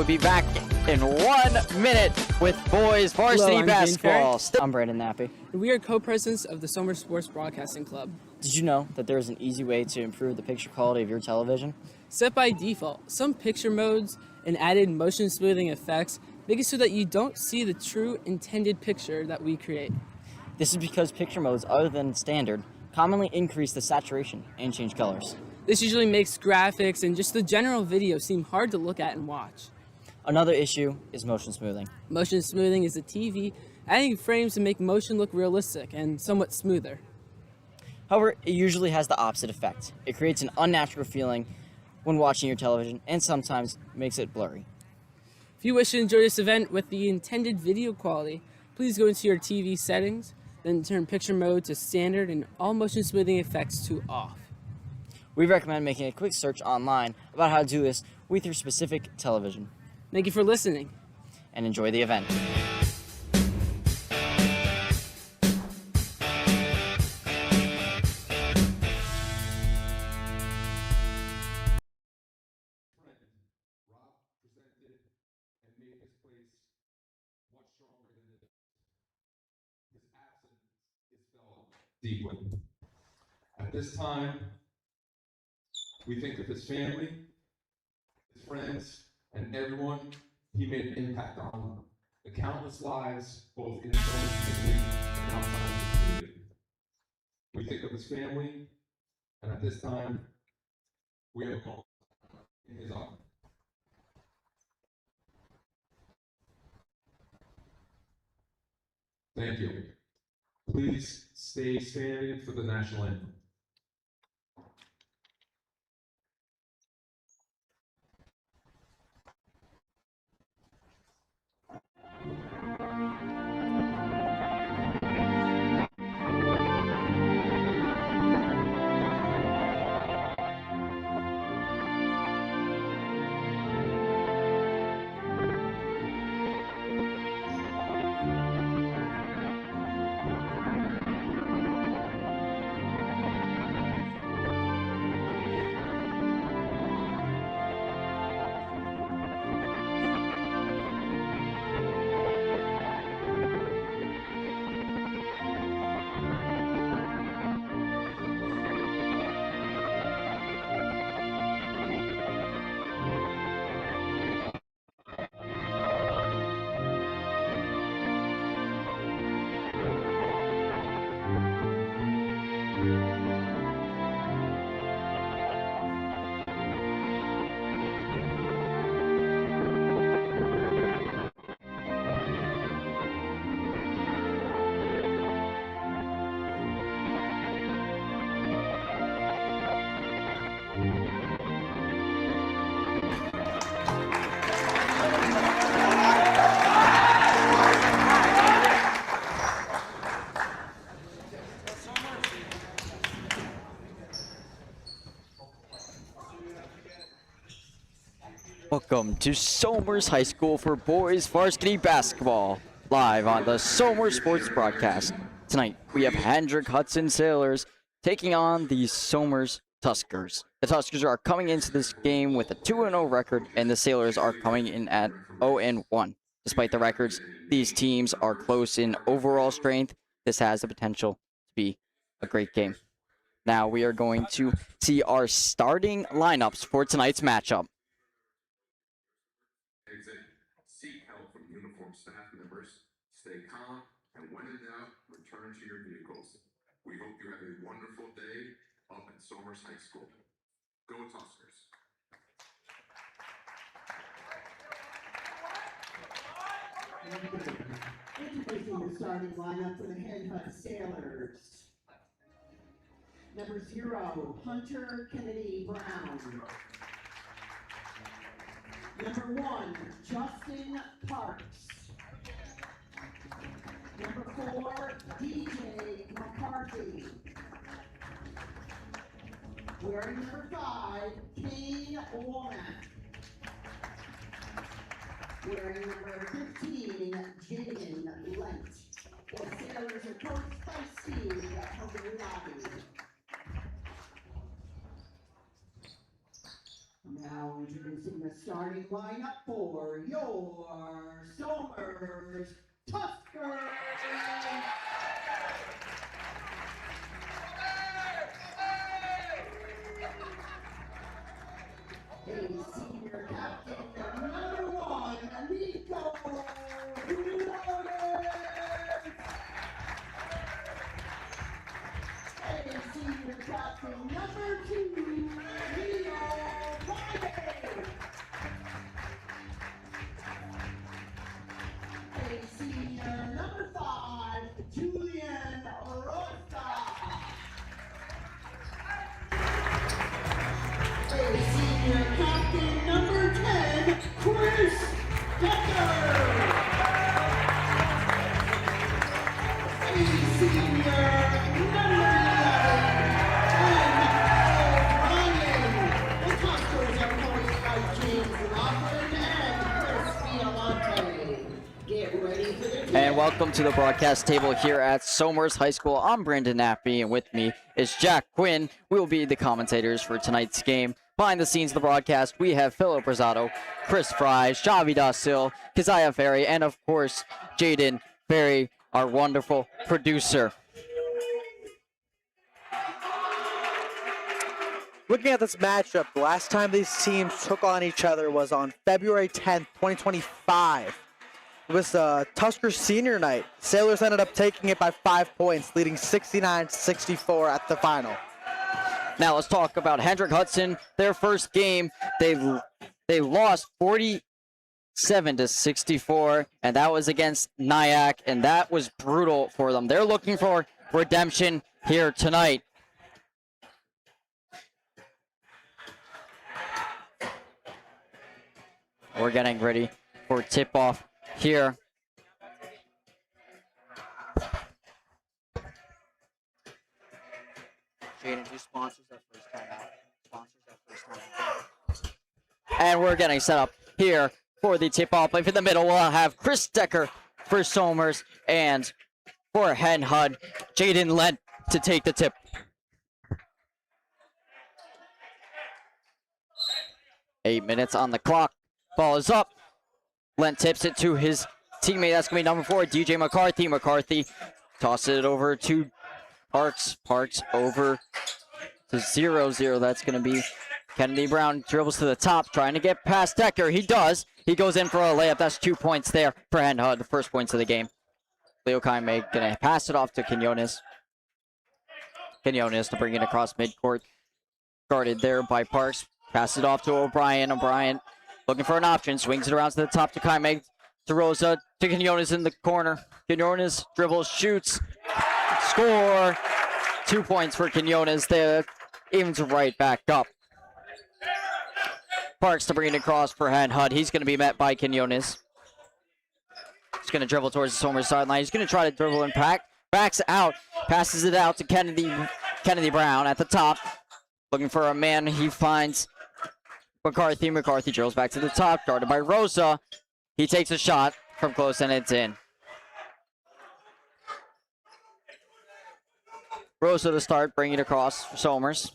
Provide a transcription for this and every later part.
will be back in 1 minute with boys varsity Hello, basketball. I'm Brandon Nappy. And we are co-presidents of the Summer Sports Broadcasting Club. Did you know that there is an easy way to improve the picture quality of your television? Set by default, some picture modes and added motion smoothing effects make it so that you don't see the true intended picture that we create. This is because picture modes other than standard commonly increase the saturation and change colors. This usually makes graphics and just the general video seem hard to look at and watch. Another issue is motion smoothing. Motion smoothing is the TV adding frames to make motion look realistic and somewhat smoother. However, it usually has the opposite effect. It creates an unnatural feeling when watching your television and sometimes makes it blurry. If you wish to enjoy this event with the intended video quality, please go into your TV settings, then turn picture mode to standard and all motion smoothing effects to off. We recommend making a quick search online about how to do this with your specific television. Thank you for listening. And enjoy the event. Deeply. At this time, we think of his family, his friends, and everyone he made an impact on, the countless lives, both in his own community and outside of his community. We think of his family, and at this time, we have a call in his honor. Thank you. Please stay standing for the national anthem. Welcome to Somers High School for boys varsity basketball, live on the Somers Sports Broadcast. Tonight, we have Hendrick Hudson Sailors taking on the Somers Tuskers. The Tuskers are coming into this game with a 2-0 record, and the Sailors are coming in at 0-1. Despite the records, these teams are close in overall strength. This has the potential to be a great game. Now, we are going to see our starting lineups for tonight's matchup. Seek help from uniformed staff members. Stay calm, and when in doubt, return to your vehicles. We hope you have a wonderful day up at Somers High School. Go Tuskers! Introducing the starting lineup for the HenHud Sailors. Number 0, Hunter Kennedy Brown. Number 1, Justin Parks. Number 4, DJ McCarthy. Wearing number 5, Kane Womack. Wearing number 15, Jaden Lent. The Sailors are coached by Steve Hobby. Now Now introducing the starting lineup for your Somers Tuskers. A senior captain, number 1, Nico Flores. A senior captain, number 2, Leo Friday. A senior number 5, Julian Rosta. A senior captain number 10, Chris Tucker. A senior number 11, O'Brien. The Tuskers are coached by James Laughlin and Chris Violante. Get ready for the And welcome to the broadcast table here at Somers High School. I'm Brandon Nappy, and with me is Jack Quinn. We will be the commentators for tonight's game. Behind the scenes of the broadcast, we have Philip Rosado, Chris Fry, Javi Dasil, Keziah Ferry, and of course, Jaden Ferry, our wonderful producer. Looking at this matchup, the last time these teams took on each other was on February 10th, 2025. It was Tuskers senior night. Sailors ended up taking it by 5 points, leading 69-64 at the final. Now let's talk about Hendrick Hudson. Their first game, they lost 47-64, and that was against Nyack, and that was brutal for them. They're looking for redemption here tonight. We're getting ready for tip-off here. Jaden, who sponsors that first time out? And we're getting set up here for the tip-off. In the middle, we'll have Chris Decker for Somers, and for HenHud, Jaden Lent to take the tip. Eight minutes on the clock. Ball is up. Lent tips it to his teammate. That's going to be number 4, DJ McCarthy. McCarthy tosses it over to Parks. Parks over to 0-0. That's going to be Kennedy Brown. Dribbles to the top, trying to get past Decker. He does. He goes in for a layup. That's 2 points there for HenHud, the first points of the game. Leo Kaime going to pass it off to Quinones. Quinones to bring it across midcourt. Guarded there by Parks. Pass it off to O'Brien. O'Brien looking for an option. Swings it around to the top to Kaime. To Rosa. To Quinones in the corner. Quinones dribbles, shoots. Score. 2 points for Quinones there. Evens right back up. Parks to bring it across for HenHud. He's going to be met by Quinones. He's going to dribble towards the Somers sideline. He's going to try to dribble and backs out. Passes it out to Kennedy Brown at the top. Looking for a man. He finds McCarthy. McCarthy drills back to the top. Guarded by Rosa. He takes a shot from close and it's in. Rosa to start, bringing it across for Somers.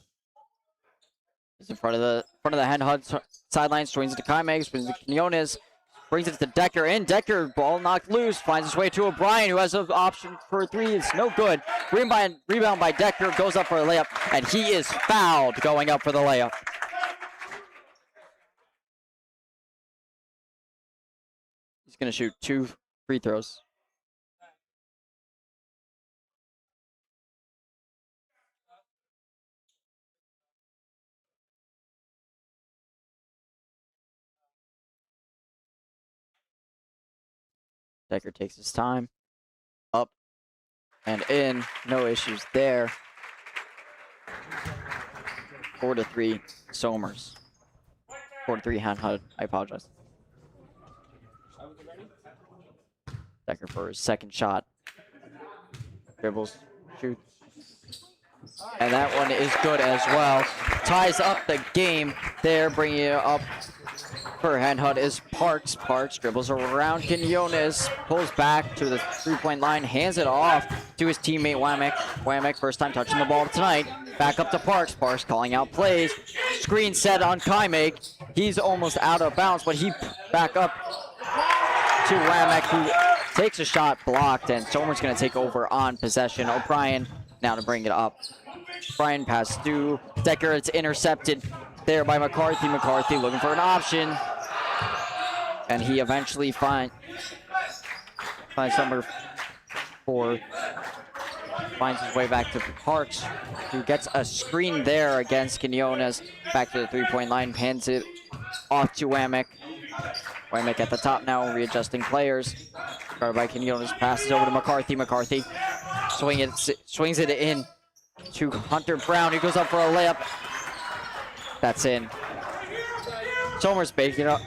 He's in front of the HenHud sideline. Swings it to Kaime. Swings it to Quinones. Brings it to Decker. In Decker, ball knocked loose. Finds his way to O'Brien, who has an option for a 3. It's no good. Rebound by Decker. Goes up for a layup, and he is fouled going up for the layup. He's going to shoot 2 free throws. Decker takes his time. Up and in. No issues there. 4-3 Somers. 4-3 HenHud. I apologize. Decker for his second shot. Dribbles. Shoots. And that one is good as well. Ties up the game there. Bringing it up for HenHud is Parks. Parks dribbles around Quinones, pulls back to the three-point line, hands it off to his teammate Wamick. Wamick, first time touching the ball tonight. Back up to Parks. Parks calling out plays. Screen set on Kaimeg. He's almost out of bounds, but he back up to Wamek, who takes a shot blocked, and Somers going to take over on possession. O'Brien now to bring it up. Brian pass to Decker. It's intercepted there by McCarthy. McCarthy looking for an option, and he eventually finds number 4. Finds his way back to Parks, who gets a screen there against Quinones. Back to the three-point line, hands it off to Wamek. Wamek at the top now, readjusting players. Guarded by Quinones, passes over to McCarthy. McCarthy swings it in to Hunter Brown. He goes up for a layup. That's in. Somers baking up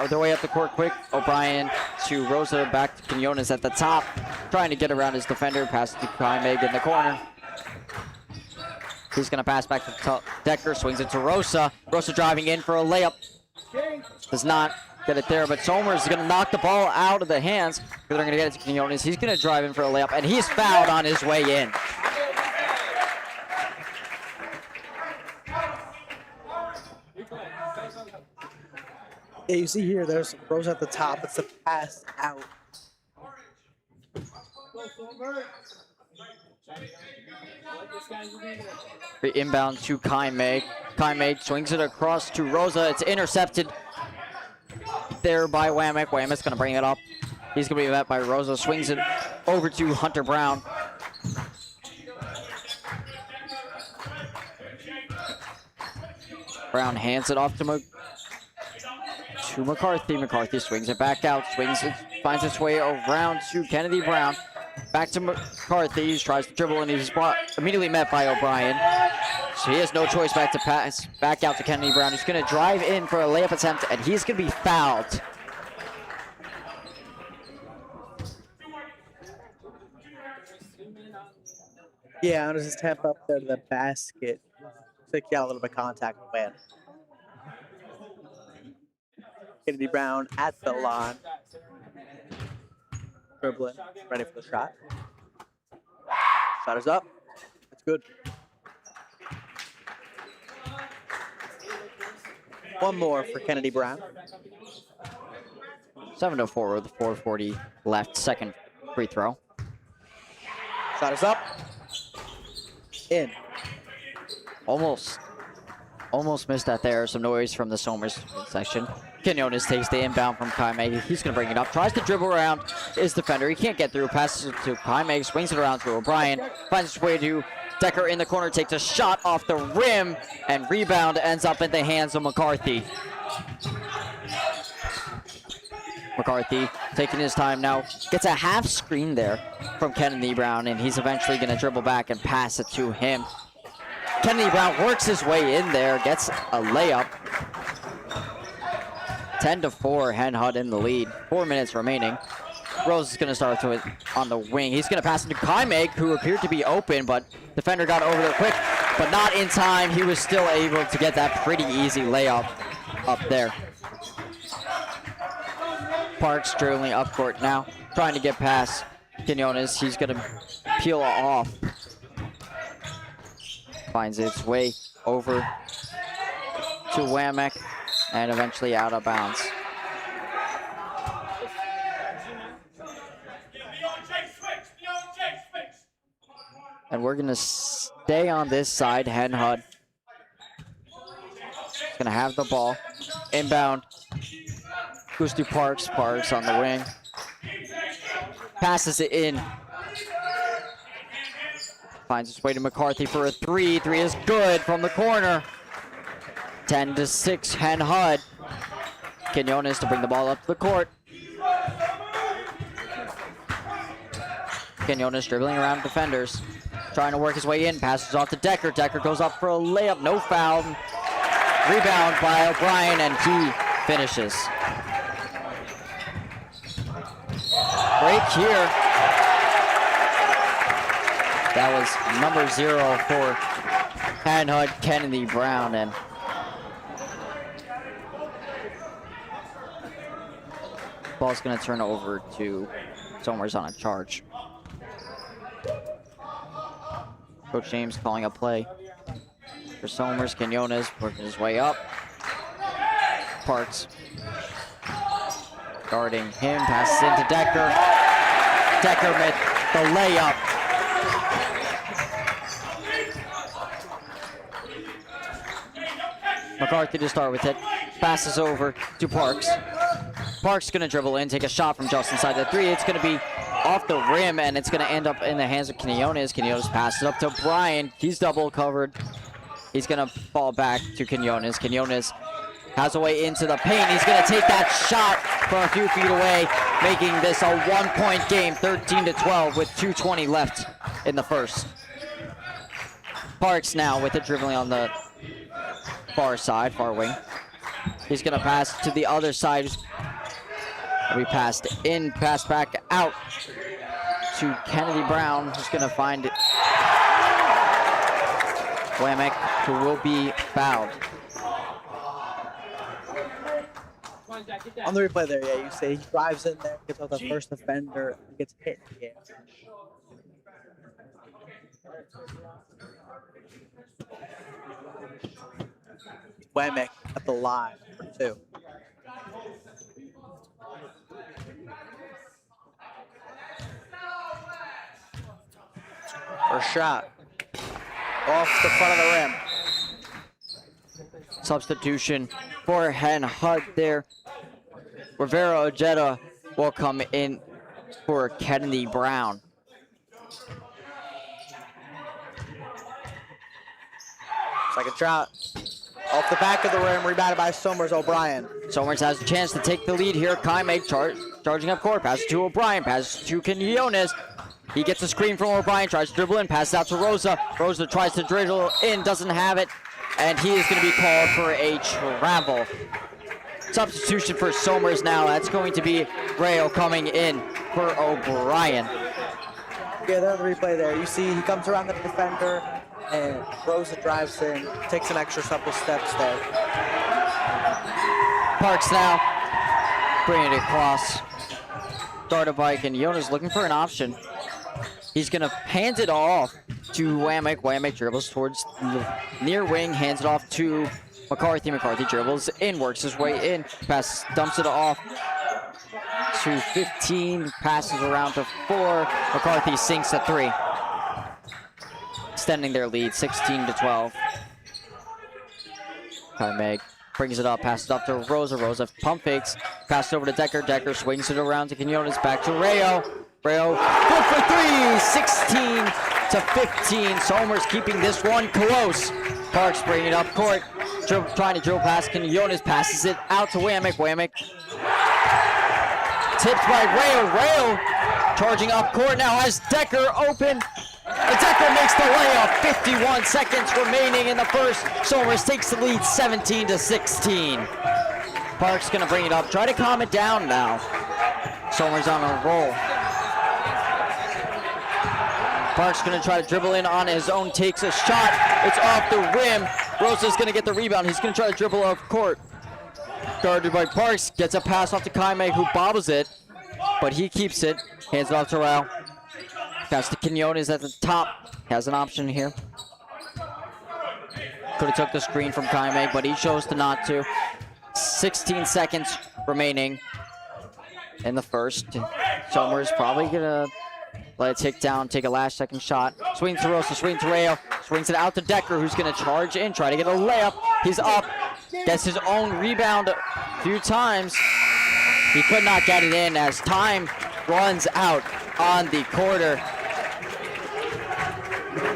their way up the court quick. O'Brien to Rosa, back to Quinones at the top. Trying to get around his defender. Pass to Kaimeg in the corner. He's going to pass back to Decker. Swings it to Rosa. Rosa driving in for a layup. Does not get it there, but Somers is going to knock the ball out of the hands. They're going to get it to Quinones. He's going to drive in for a layup, and he's fouled on his way in. Yeah, you see here, there's Rose at the top. It's a pass out. Inbound to Kaimeg. Kaimeg swings it across to Rosa. It's intercepted there by Wamek. Wamek's going to bring it up. He's going to be met by Rosa. Swings it over to Hunter Brown. Brown hands it off to McCarthy. McCarthy swings it back out. Finds its way around to Kennedy Brown. Back to McCarthy. He tries to dribble, and he's immediately met by O'Brien. So he has no choice back to pass back out to Kennedy Brown. He's going to drive in for a layup attempt, and he's going to be fouled. Yeah, notice his tap up there to the basket. Looks like he got a little bit of contact with Van. Kennedy Brown at the line. Dribbling, ready for the shot. Shot is up. That's good. One more for Kennedy Brown. 7-4 with 4:40 left. Second free throw. Shot is up. In. Almost missed that there. Some noise from the Somers section. Quinones takes the inbound from Kaimeg. He's going to bring it up. Tries to dribble around his defender. He can't get through. Passes it to Kaimeg. Swings it around to O'Brien. Finds his way to Decker in the corner. Takes a shot off the rim. And rebound ends up in the hands of McCarthy. McCarthy taking his time now. Gets a half screen there from Kennedy Brown. And he's eventually going to dribble back and pass it to him. Kennedy Brown works his way in there. Gets a layup. 10-4, HenHud in the lead. 4 minutes remaining. Rose is going to start with on the wing. He's going to pass it to Kaimeg, who appeared to be open, but defender got over there quick, but not in time. He was still able to get that pretty easy layup up there. Parks dribbling up court now, trying to get past Quinones. He's going to peel off. Finds its way over to Wamek. And eventually out of bounds. And we're going to stay on this side. HenHud going to have the ball. Inbound. Goes to Parks. Parks on the wing. Passes it in. Finds its way to McCarthy for a three. Three is good from the corner. 10-6, HenHud. Quinones to bring the ball up to the court. Quinones dribbling around defenders. Trying to work his way in. Passes off to Decker. Decker goes up for a layup. No foul. Rebound by O'Brien, and he finishes. Break here. That was number 0 for HenHud, Kennedy Brown, and ball's going to turn over to Somers on a charge. Coach James calling a play. for Somers. Quinones working his way up. Parks guarding him, passes into Decker. Decker made the layup. McCarthy to start with it. Passes over to Parks. Parks gonna dribble in, take a shot from just inside the three. It's gonna be off the rim, and it's gonna end up in the hands of Quinones. Quinones passes it up to Brian. He's double covered. He's gonna fall back to Quinones. Quinones has a way into the paint. He's gonna take that shot from a few feet away, making this a 1-point game, 13-12 with 2:20 left in the first. Parks now with it dribbling on the far side, far wing. He's gonna pass to the other side. We passed in, pass back out to Kennedy Brown, who's gonna find it. Wamick, who will be fouled. On the replay there, yeah, you see he drives in there, gets out the first defender, and gets hit. Yeah. Wamick at the line for 2. First shot. Off the front of the rim. Substitution for HenHud there. Rivera Ojeda will come in for Kennedy Brown. Second shot. Off the back of the rim, rebounded by Somers O'Brien. Somers has a chance to take the lead here. Kaime charging up court. Passes to O'Brien. Passes to Quinones. He gets a screen from O'Brien. Tries to dribble in. Passes out to Rosa. Rosa tries to dribble in. Doesn't have it. And he is going to be called for a travel. Substitution for Somers now. That's going to be Rayo coming in for O'Brien. Yeah, they're on the replay there. You see he comes around the defender, and Rosa drives in, takes an extra couple steps there. Parks now, bringing it across. Started by Quinones, looking for an option. He's gonna hand it off to Wamick. Wamick dribbles towards the near wing, hands it off to McCarthy. McCarthy dribbles in, works his way in, passes, dumps it off to 15, passes around to 4. McCarthy sinks at 3. Extending their lead, 16-12. Meg brings it up, passes up to Rosa. Rosa pump fakes, passes over to Decker. Decker swings it around to Quinones, back to Rayo. Rayo good for 3, 16-15. Somers keeping this one close. Parks bringing it up court, trying to drill past Quinones, passes it out to Wamick. Wamick tipped by Rayo. Rayo charging up court now has Decker open. And Decker makes the layup. 51 seconds remaining in the first. Somers takes the lead 17-16. Parks gonna bring it up. Try to calm it down now. Somers on a roll. Parks gonna try to dribble in on his own, takes a shot. It's off the rim. Rosa's gonna get the rebound. He's gonna try to dribble off court. Guarded by Parks, gets a pass off to Kaime, who bobbles it, but he keeps it. Hands it off to Rao. Pass to Quinones at the top. Has an option here. Could have took the screen from Kaime, but he chose to not to. 16 seconds remaining in the first. Somers probably gonna let it tick down, take a last second shot. Swing to Rosa, swing to Rayo, swings it out to Decker, who's gonna charge in, try to get a layup. He's up, gets his own rebound a few times. He could not get it in as time runs out on the quarter.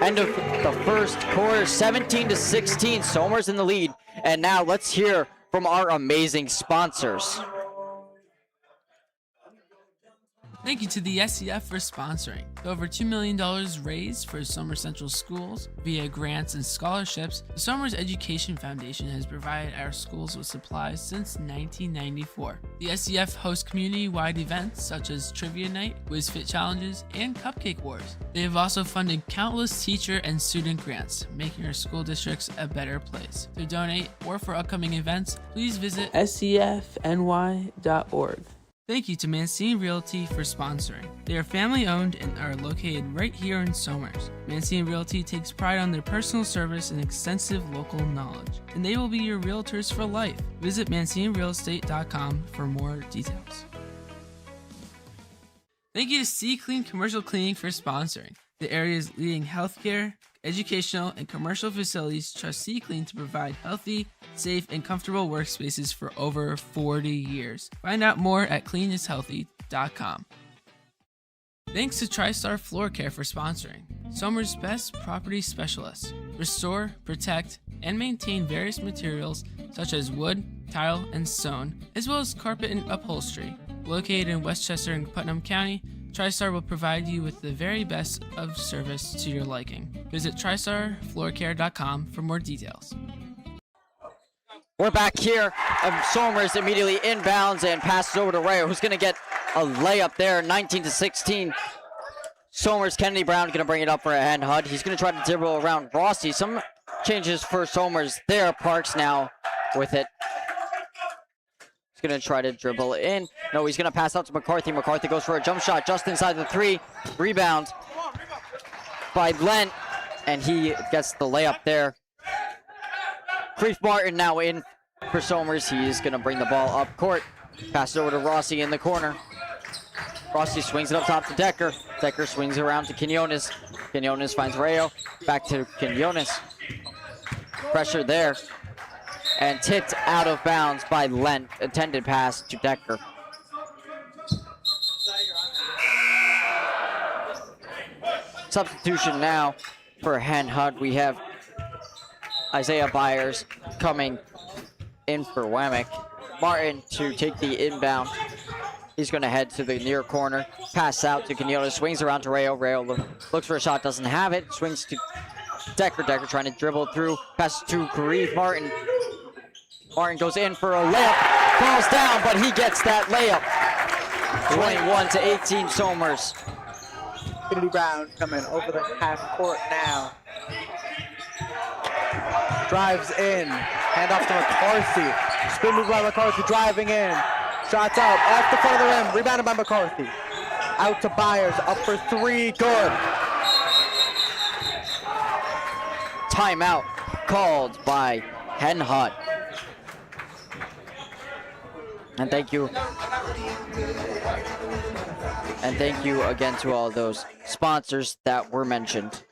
End of the first quarter, 17-16. Somers in the lead. And now let's hear from our amazing sponsors. Thank you to the SEF for sponsoring. With over $2 million raised for Somers Central schools via grants and scholarships, the Somers Education Foundation has provided our schools with supplies since 1994. The SEF hosts community-wide events such as Trivia Night, Whiz Fit Challenges, and Cupcake Wars. They have also funded countless teacher and student grants, making our school districts a better place. To donate or for upcoming events, please visit sefny.org. Thank you to Mancini Realty for sponsoring. They are family owned and are located right here in Somers. Mancini Realty takes pride on their personal service and extensive local knowledge, and they will be your realtors for life. Visit ManciniRealEstate.com for more details. Thank you to C Clean Commercial Cleaning for sponsoring. The area's leading healthcare, educational, and commercial facilities trust C Clean to provide healthy, safe, and comfortable workspaces for over 40 years. Find out more at cleanishealthy.com. Thanks to TriStar Floor Care for sponsoring. Somers' best property specialists restore, protect, and maintain various materials such as wood, tile, and stone, as well as carpet and upholstery. Located in Westchester and Putnam County, TriStar will provide you with the very best of service to your liking. Visit TristarFloorCare.com for more details. We're back here. Somers immediately inbounds and passes over to Rayo, who's going to get a layup there, 19-16. Somers, Kennedy Brown going to bring it up for a HenHud. He's going to try to dribble around Rossi. Some changes for Somers there. Parks now with it. He's going to try to dribble in. No, he's going to pass out to McCarthy. McCarthy goes for a jump shot just inside the three. Rebound by Lent, and he gets the layup there. Creef Martin now in for Somers. He's going to bring the ball up court. Pass it over to Rossi in the corner. Rossi swings it up top to Decker. Decker swings around to Quinones. Quinones finds Rayo. Back to Quinones. Pressure there. And tipped out of bounds by Lent. Intended pass to Decker. Substitution now for HenHud. We have Isaiah Byers coming in for Wemmick. Martin to take the inbound. He's going to head to the near corner. Pass out to Quinones. Swings around to Rayo. Rayo looks for a shot. Doesn't have it. Swings to Decker. Decker trying to dribble through. Passes to Creef Martin. Martin goes in for a layup. Falls down, but he gets that layup. 21-18 Somers. Kennedy Brown coming over the half court now. Drives in. Handoff to McCarthy. Spin move by McCarthy. Driving in. Shots out. Off the front of the rim. Rebounded by McCarthy. Out to Byers. Up for three. Good. Timeout called by HenHud. And thank you. And thank you again to all those sponsors that were mentioned.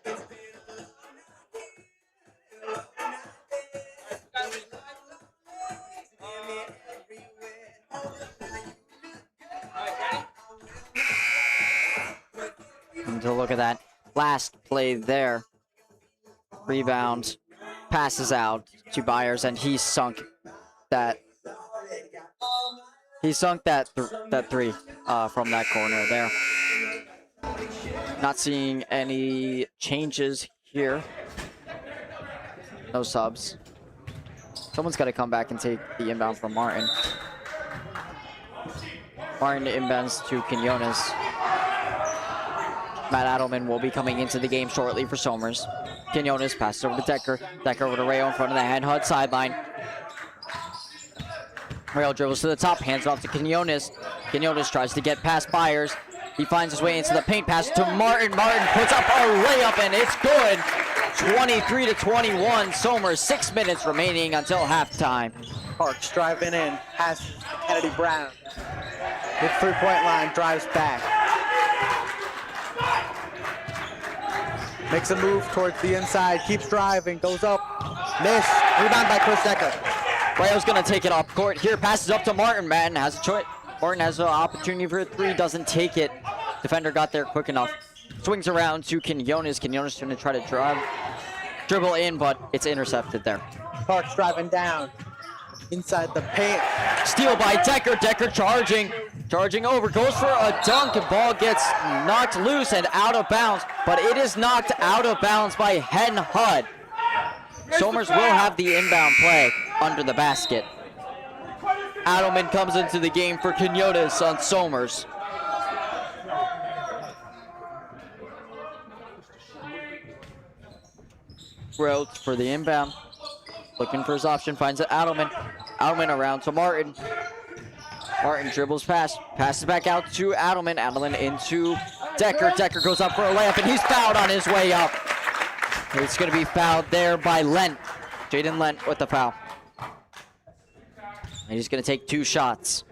And to look at that last play there. Rebound, passes out to Byers, and he sunk that. He sunk that three from that corner there. Not seeing any changes here. No subs. Someone's got to come back and take the inbound from Martin. Martin inbounds to Quinones. Matt Adelman will be coming into the game shortly for Somers. Quinones passes over to Decker. Decker over to Rayo in front of the HenHud sideline. Rayo dribbles to the top, hands it off to Quinones. Quinones tries to get past Byers. He finds his way into the paint, pass to Martin. Martin puts up a layup, and it's good. 23-21, Somers, 6 minutes remaining until halftime. Parks driving in, pass Kennedy Brown. Hit three-point line, drives back. Makes a move towards the inside, keeps driving, goes up, miss. Rebound by Chris Decker. Rayo's gonna take it off court here, passes up to Martin. Martin has a choice. Martin has an opportunity for a three, doesn't take it. Defender got there quick enough. Swings around to Quinones. Quinones gonna try to dribble in, but it's intercepted there. Parks driving down, inside the paint. Steal by Decker. Decker charging over, goes for a dunk, and ball gets knocked loose and out of bounds, but it is knocked out of bounds by HenHud. Somers will have the inbound play under the basket. Adelman comes into the game for Quinones on Somers. Rhodes for the inbound. Looking for his option, finds it Adelman. Adelman around to Martin. Martin dribbles past, passes back out to Adelman. Adelman into Decker. Decker goes up for a layup, and he's fouled on his way up. It's going to be fouled there by Lent. Jaden Lent with the foul. And he's going to take 2 shots.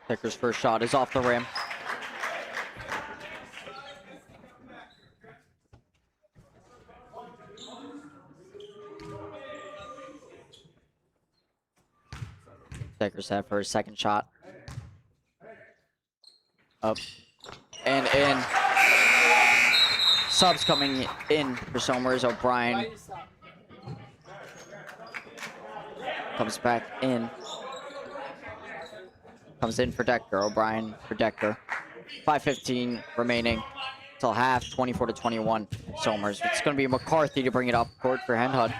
Decker's first shot is off the rim. Decker's set for his second shot. Up and in. Subs coming in for Somers. O'Brien comes back in. Comes in for Decker. O'Brien for Decker. 5:15 remaining till half. 24-21 Somers. It's going to be McCarthy to bring it up court for HenHud.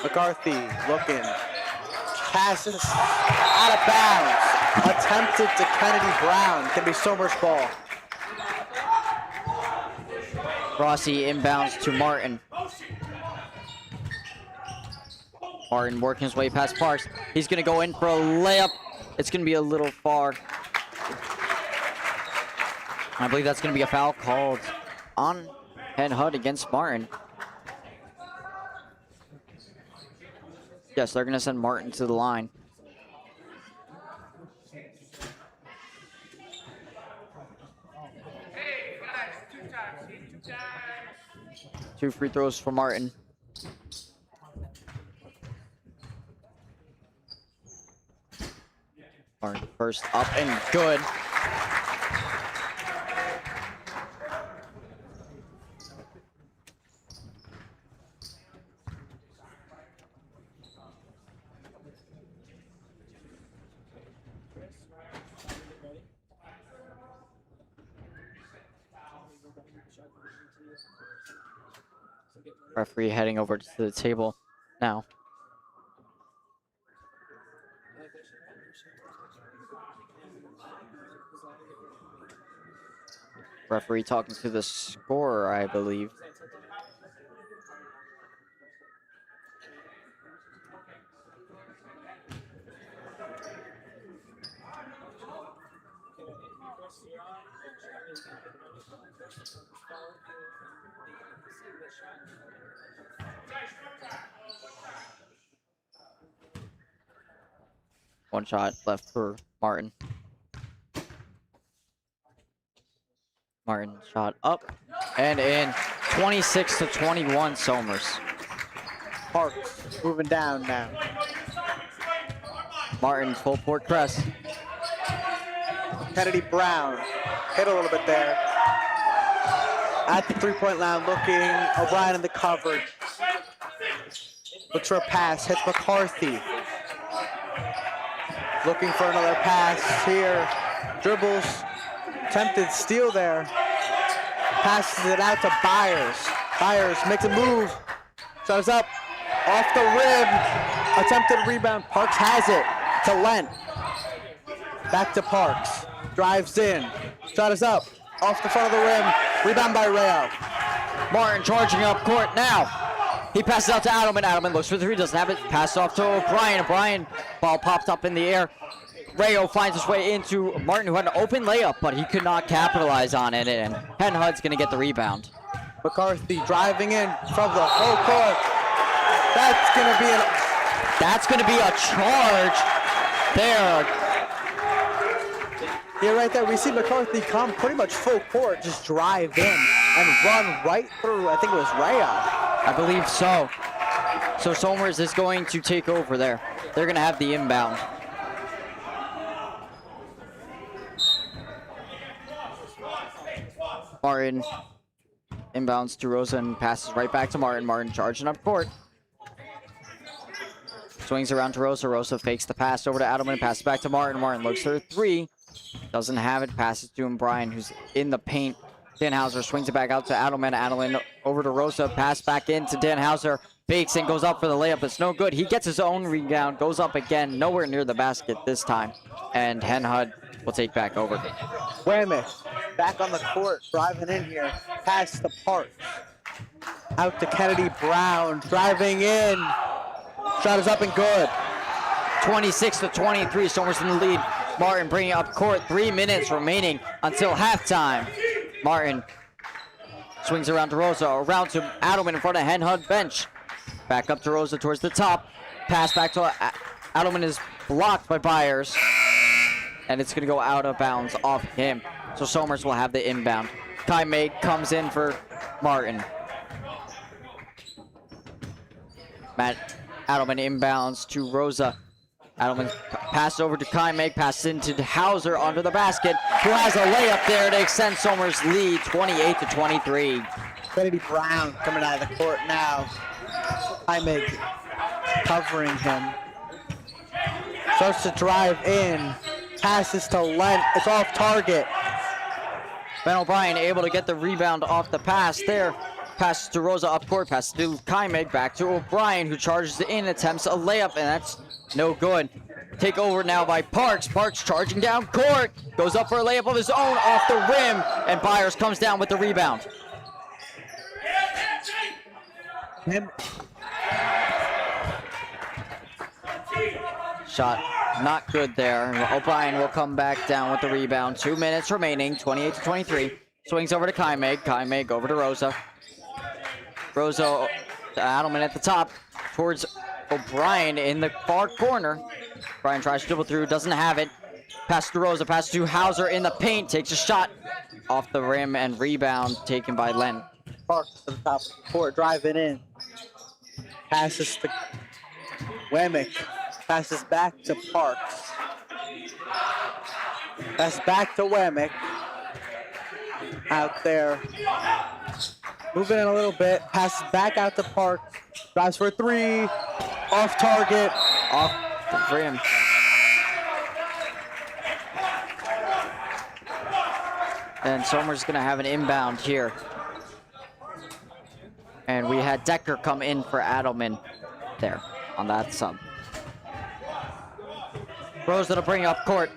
McCarthy looking. Passes out of bounds. Attempted to Kennedy Brown. Can be Somers' ball. Rossi inbounds to Martin. Martin working his way past Parks. He's going to go in for a layup. It's going to be a little far. I believe that's going to be a foul called on HenHud against Martin. Yes, they're going to send Martin to the line. Two free throws for Martin. Martin first up and good. Referee heading over to the table now. Referee talking to the scorer, I believe. One shot left for Martin. Martin shot up and in. 26-21 Somers. Parks moving down now. Martin full court press. Kennedy Brown hit a little bit there. At the three-point line, looking. O'Brien in the coverage. Looks for a pass. Hits McCarthy. Looking for another pass here. Dribbles. Attempted steal there. Passes it out to Byers. Byers makes a move. Shots up. Off the rim. Attempted rebound. Parks has it to Lent. Back to Parks. Drives in. Shot is up. Off the front of the rim. Rebound by Rayo. Martin charging up court now. He passes out to Adelman. Adelman looks for the three. Doesn't have it. Pass off to O'Brien. O'Brien. Ball popped up in the air. Rayo finds his way into Martin, who had an open layup, but he could not capitalize on it, and HenHud's going to get the rebound. McCarthy driving in from the whole court. That's going to be a charge there. Yeah, right there. We see McCarthy come pretty much full court, just drive in and run right through, I think it was Rayo. I believe so. So Somers is going to take over there. They're going to have the inbound. Martin inbounds to Rosa and passes right back to Martin. Martin charging up court. Swings around to Rosa. Rosa fakes the pass over to Adelman and passes back to Martin. Martin looks for a three. Doesn't have it. Passes to O'Brien, who's in the paint. Danhauser swings it back out to Adelman. Adelman over to Rosa. Pass back in to Danhauser. fakes and goes up for the layup. It's no good. He gets his own rebound, goes up again, nowhere near the basket this time. And HenHud will take back over. Whammy. Back on the court, driving in here. Pass to Parks. Out to Kennedy Brown, driving in. Shot is up and good. 26-23, Somers in the lead. Martin bringing up court. 3 minutes remaining until halftime. Martin swings around to Rosa, around to Adelman in front of HenHud bench. Back up to Rosa towards the top. Pass back to Adelman is blocked by Byers. And it's going to go out of bounds off him. So Somers will have the inbound. Kai May comes in for Martin. Matt Adelman inbounds to Rosa. Adelman passes over to Kai May, passes into Hauser under the basket, who has a layup there to extend Somers' lead, 28-23. Kennedy Brown coming out of the court now. Kai May covering him. Starts to drive in. Passes to Lent. It's off target. Ben O'Brien able to get the rebound off the pass there. Passes to Rosa up court. Passes to Kai May. Back to O'Brien, who charges in, attempts a layup, and that's no good. Take over now by Parks. Parks charging down court. Goes up for a layup of his own off the rim, and Byers comes down with the rebound. Shot not good there. O'Brien will come back down with the rebound. 2 minutes remaining, 28-23. Swings over to Kai May. Kai May over to Rosa. Rosa to Adelman at the top. Towards O'Brien in the far corner. O'Brien tries to dribble through, doesn't have it. Pass to Rosa, pass to Hauser in the paint. Takes a shot off the rim and rebound taken by Len. Parks to the top of the court, driving in. Passes to Wemmick. Passes back to Parks. Pass back to Wemmick. Out there. Moving in a little bit. Passes back out to Parks. Drives for three. Off target. Off the rim. And Somers going to have an inbound here. And we had Decker come in for Adelman there on that sub. Rosa to bring up court.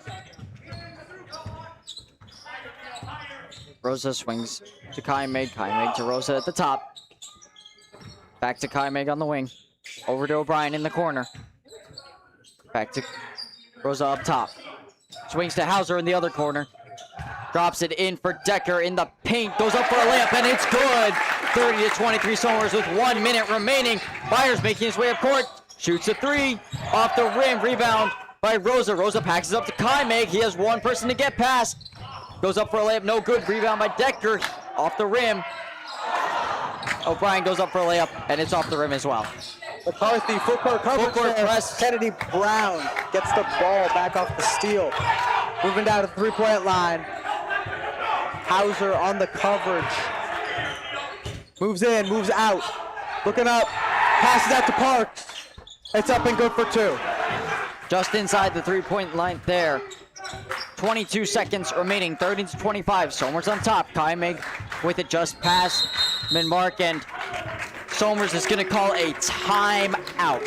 Rosa swings to Kai May. Kai May to Rosa at the top. Back to Kai May on the wing. Over to O'Brien in the corner. Back to Rosa up top. Swings to Hauser in the other corner. Drops it in for Decker in the paint. Goes up for a layup, and it's good. 30-23 Somers with 1 minute remaining. Byers making his way up court. Shoots a three. Off the rim. Rebound by Rosa. Rosa packs it up to Kai May. He has one person to get past. Goes up for a layup. No good. Rebound by Decker. Off the rim. O'Brien goes up for a layup, and it's off the rim as well. McCarthy, full court coverage. Full court there. press. Kennedy Brown gets the ball back off the steal. Moving down to the three-point line. Hauser on the coverage. Moves in, moves out. Looking up. Passes out to Parks. It's up and good for two. Just inside the three-point line there. 22 seconds remaining, 30-25. Somers on top. Kai May with it just past Minmark, and Somers is going to call a timeout.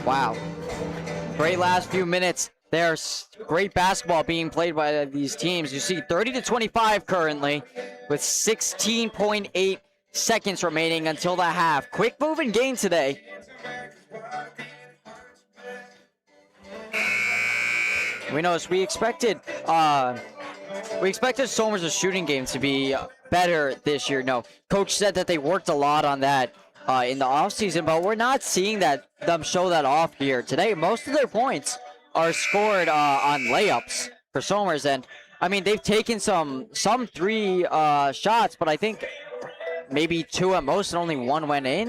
Wow. Great last few minutes. There's great basketball being played by these teams. You see 30-25 currently with 16.8 seconds remaining until the half. Quick moving game today. We noticed we expected Somers' shooting game to be better this year. No, coach said that they worked a lot on that in the offseason, but we're not seeing them show that off here today. Most of their points are scored on layups for Somers, and I mean they've taken some three shots, but I think maybe two at most, and only one went in,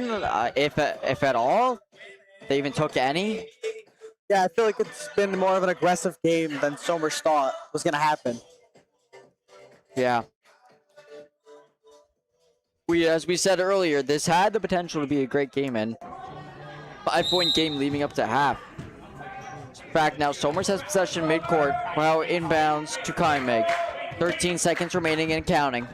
if at all. They even took any. Yeah, I feel like it's been more of an aggressive game than Somers thought was going to happen. Yeah. As we said earlier, this had the potential to be a great game, and 5-point game leading up to half. In fact, now Somers has possession midcourt, while inbounds to Kai May. 13 seconds remaining and counting.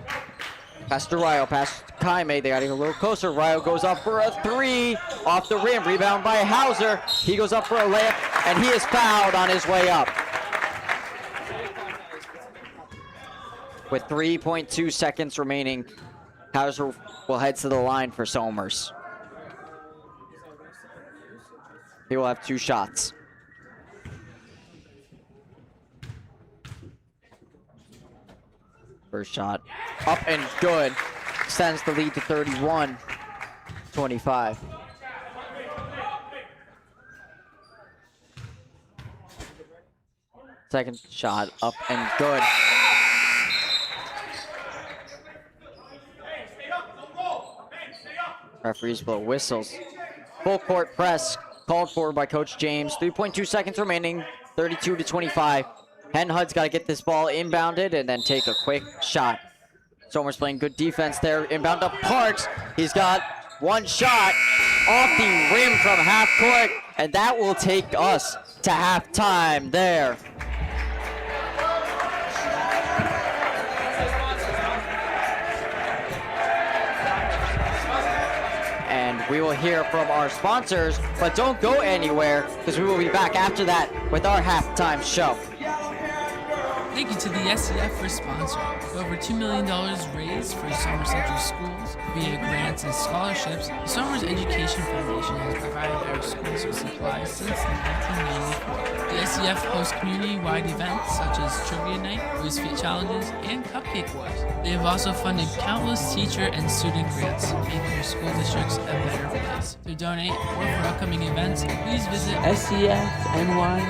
Pass to Ryo, pass to Kaime. They got to get a little closer. Ryo goes up for a three off the rim. Rebound by Hauser. He goes up for a layup, and he is fouled on his way up. With 3.2 seconds remaining, Hauser will head to the line for Somers. He will have 2 shots. First shot up and good. Extends the lead to 31-25. Second shot up and good. Referees blow whistles. Full court press called for by Coach James. 3.2 seconds remaining. 32-25. HenHud's got to get this ball inbounded and then take a quick shot. Somers playing good defense there. Inbound to Parks. He's got 1 shot off the rim from half court, and that will take us to halftime there. And we will hear from our sponsors, but don't go anywhere because we will be back after that with our halftime show. Thank you to the SEF for sponsoring. With over $2 million raised for Somers Central schools via grants and scholarships, the Somers Education Foundation has provided our schools with supplies since 1994. The SEF hosts community-wide events such as Trivia Night, Quiz Fit Challenges, and Cupcake Wars. They have also funded countless teacher and student grants, making your school districts a better place. To donate or for upcoming events, please visit scfny.org.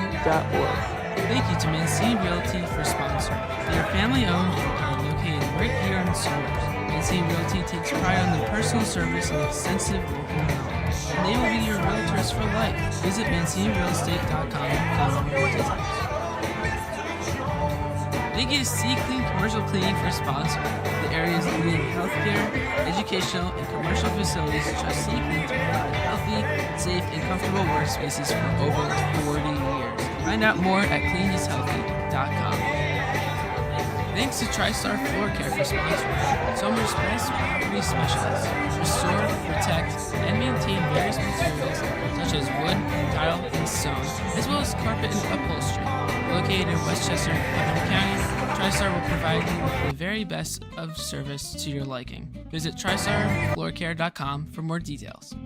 Thank you to Mancini Realty for sponsoring. They are family-owned and are located right here in Somers. Mancini Realty takes pride on their personal service and extensive local knowledge. And they will be your realtors for life. Visit ManciniRealEstate.com for more details. Thank you to C Clean Commercial Cleaning for sponsoring. The area's leading healthcare, educational, and commercial facilities trust C Clean to provide healthy, safe, and comfortable workspaces for over 40 years. Find out more at cleanishealthy.com. Thanks to TriStar Floor Care for sponsoring. Somers Best Property Specialists restore, protect, and maintain various materials such as wood, tile, and stone, as well as carpet and upholstery. Located in Westchester, Putnam County, TriStar will provide you with the very best of service to your liking. Visit TriStarFloorCare.com for more details.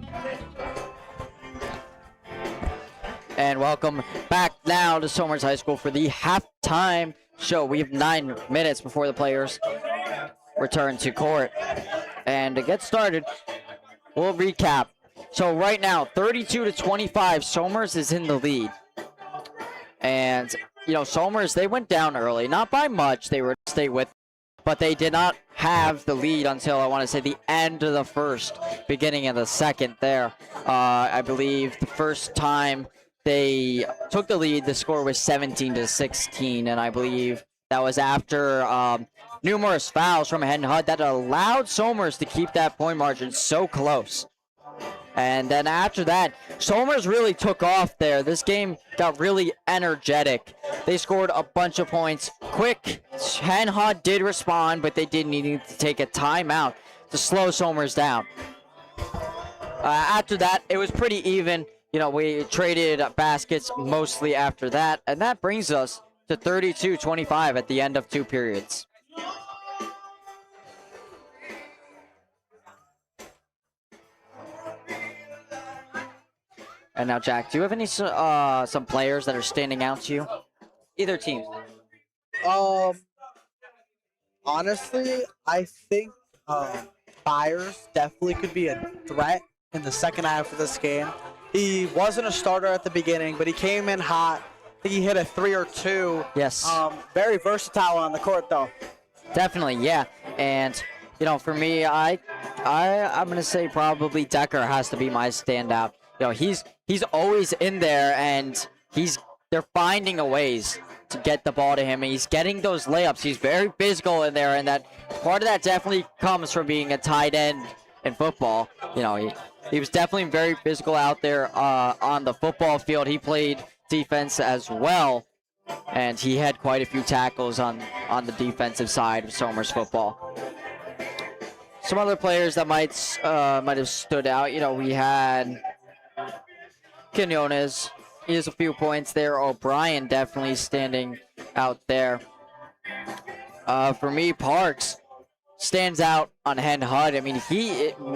And welcome back now to Somers High School for the halftime show. We have 9 minutes before the players return to court. And to get started, we'll recap. So right now, 32-25, Somers is in the lead. And, you know, Somers, they went down early. Not by much, they were to stay with, but they did not have the lead until, I want to say, the end of the first, beginning of the second there. I believe the first time they took the lead, the score was 17-16, and I believe that was after numerous fouls from HenHud that allowed Somers to keep that point margin so close. And then after that, Somers really took off there. This game got really energetic. They scored a bunch of points quick. HenHud did respond, but they did need to take a timeout to slow Somers down. After that, it was pretty even. You know, we traded baskets mostly after that, and that brings us to 32-25 at the end of 2 periods. And now, Jack, do you have any some players that are standing out to you? Either team. Honestly, I think Byers definitely could be a threat in the second half of this game. He wasn't a starter at the beginning, but he came in hot. I think he hit a 3 or 2. Yes. Very versatile on the court, though. Definitely, yeah. And, you know, for me, I'm going to say probably Decker has to be my standout. You know, he's always in there, and they're finding a ways to get the ball to him, and he's getting those layups. He's very physical in there, and that part of that definitely comes from being a tight end in football. You know, he was definitely very physical out there on the football field. He played defense as well, and he had quite a few tackles on the defensive side of Somers football. some other players that might have stood out. You know, we had Quinones. He has a few points there. O'Brien definitely standing out there. For me, Parks stands out on HenHud. I mean,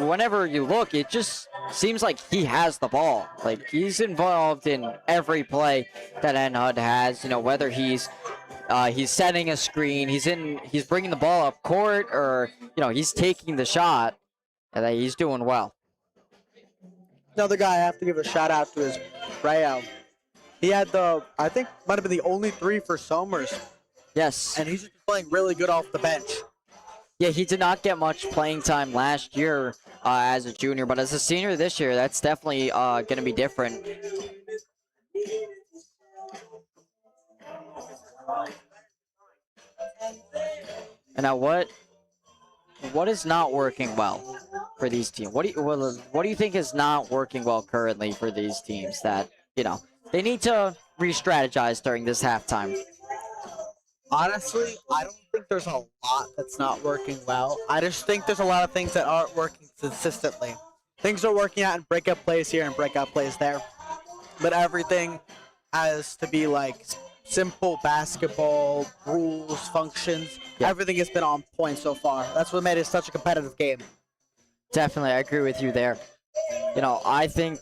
whenever you look, it just seems like he has the ball. Like, he's involved in every play that HenHud has. You know, whether he's setting a screen, he's bringing the ball up court, or he's taking the shot. And he's doing well. Another guy I have to give a shout out to is Rayo. He had I think might have been the only 3 for Somers, Yes. and he's just playing really good off the bench. Yeah, he did not get much playing time last year as a junior, but as a senior this year, that's definitely going to be different. And now what is not working well for these teams? What do you think is not working well currently for these teams that, they need to re-strategize during this halftime? Honestly, I don't think there's a lot that's not working well. I just think there's a lot of things that aren't working consistently. Things are working out in breakout plays here and breakout plays there, but everything has to be like simple basketball rules, functions. Yeah. Everything has been on point so far. That's what made it such a competitive game. Definitely, I agree with you there. I think,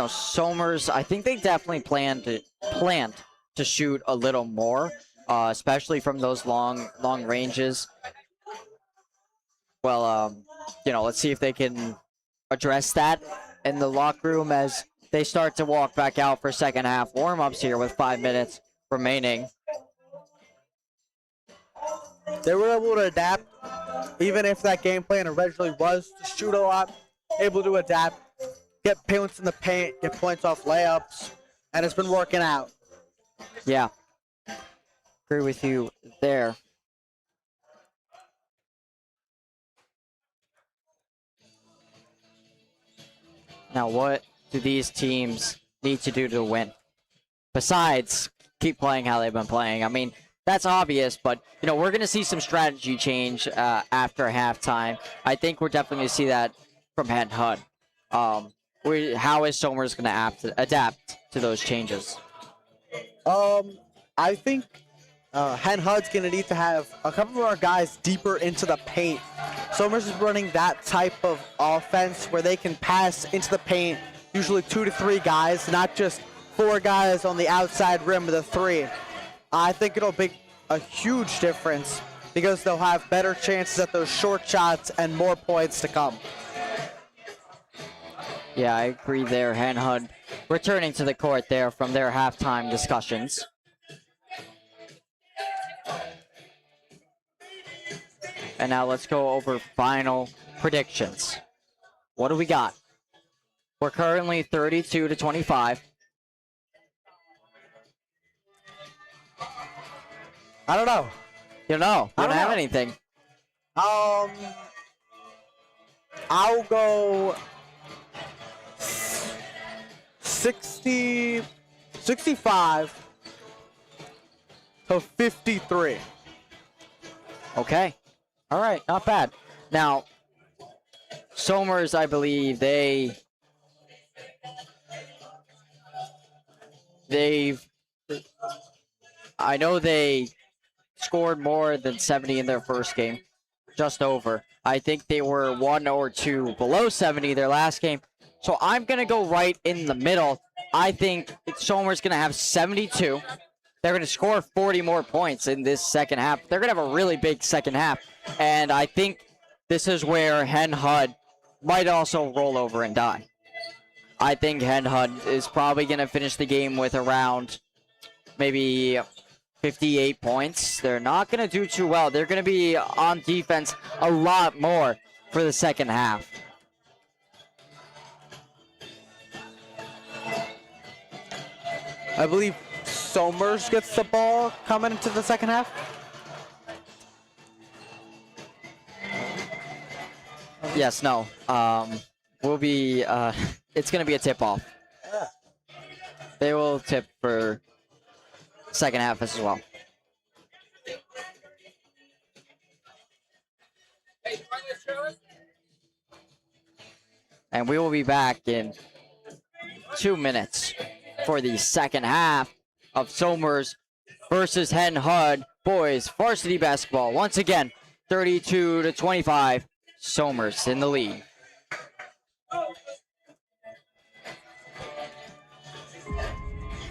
Somers, I think they definitely planned to shoot a little more. Especially from those long ranges. Well, let's see if they can address that in the locker room as they start to walk back out for second half warm-ups here with 5 minutes remaining. They were able to adapt, even if that game plan originally was to shoot a lot, able to adapt, get points in the paint, get points off layups, and it's been working out. Yeah. Agree with you there. Now, what do these teams need to do to win? Besides, keep playing how they've been playing. I mean, that's obvious, but, we're going to see some strategy change after halftime. I think we're definitely going to see that from HenHud. How is Somers going to adapt to those changes? I think HenHud's going to need to have a couple more guys deeper into the paint. Somers is running that type of offense where they can pass into the paint, usually 2 to 3 guys, not just 4 guys on the outside rim of the 3. I think it'll be a huge difference because they'll have better chances at those short shots and more points to come. Yeah, I agree there. HenHud returning to the court there from their halftime discussions. And now let's go over final predictions. What do we got? We're currently 32-25. I don't know. You don't have anything. I'll go 65 to 53. Okay. All right, not bad. Now, Somers, I believe they've I know they scored more than 70 in their first game, just over. I think they were 1 or 2 below 70 their last game. So I'm going to go right in the middle. I think Somers going to have 72. They're going to score 40 more points in this second half. They're going to have a really big second half. And I think this is where HenHud might also roll over and die. I think HenHud is probably going to finish the game with around maybe 58 points. They're not going to do too well. They're going to be on defense a lot more for the second half. I believe Somers gets the ball coming into the second half. Yes, no. We'll be, it's going to be a tip-off. They will tip for second half as well. And we will be back in 2 minutes for the second half of Somers versus HenHud boys varsity basketball. Once again, 32-25, Somers in the lead.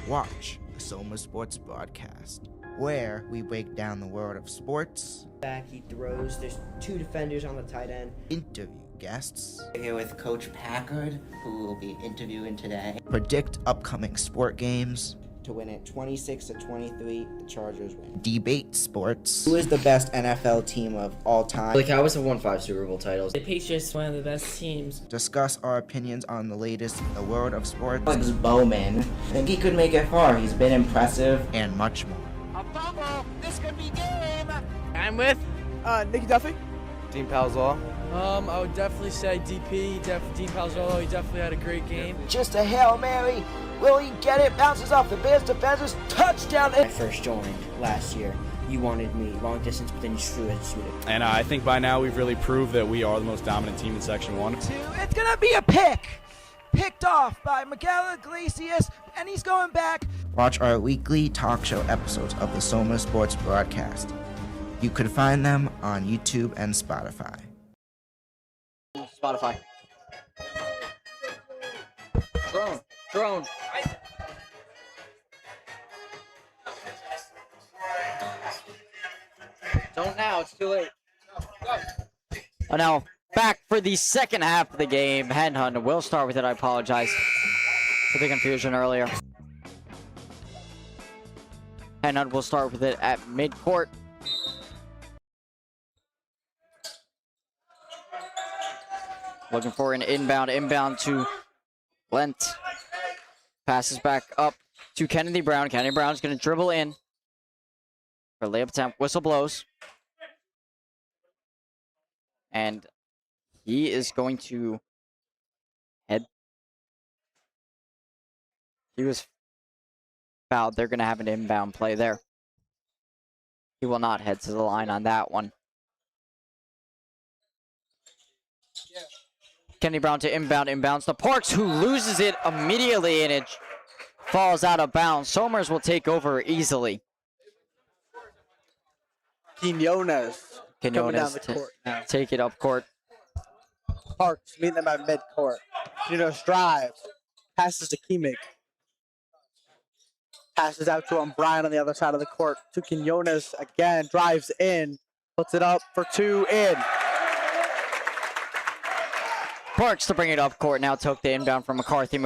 Watch the Soma Sports Broadcast, where we break down the world of sports, Back, he throws. There's 2 defenders on the tight end. interview guests, Here with Coach Packard, who will be interviewing today. predict upcoming sport games, To win it 26-23, the Chargers win. debate sports, Who is the best NFL team of all time? The Cowboys have won 5 Super Bowl titles. The Patriots, one of the best teams. discuss our opinions on the latest in the world of sports, Alex Bowman, I think he could make it far. He's been impressive. and much more. I'm with Nikki Duffy. Dean Palzal. I would definitely say DP, Dean Palzolo. He definitely had a great game. Just a Hail Mary. Will he get it? Bounces off the Bears defenders. Touchdown. When I first joined last year, you wanted me long distance, but then you threw it. And I think by now we've really proved that we are the most dominant team in Section 1. It's going to be a pick. Picked off by Miguel Iglesias, and he's going back. Watch our weekly talk show episodes of the Soma Sports Broadcast. You could find them on YouTube and Spotify. Spotify. Drone. Don't now, it's too late. Oh, now back for the second half of the game. HenHud, we'll start with it. I apologize for the confusion earlier. HenHud will start with it at midcourt. Looking for an inbound to Lent. Passes back up to Kennedy Brown. Kennedy Brown's going to dribble in for layup attempt. Whistle blows. And he is going to head. He was fouled. They're going to have an inbound play there. He will not head to the line on that one. Kennedy Brown to inbounds to Parks, who loses it immediately, and it falls out of bounds. Somers will take over easily. Quinones coming down the court now. Take it up court. Parks meeting them at midcourt. Quinones drives. Passes to Kimmich. Passes out to Brian on the other side of the court. To Quinones again. Drives in. Puts it up for 2 in. Parks to bring it up court. Now took the inbound from McCarthy.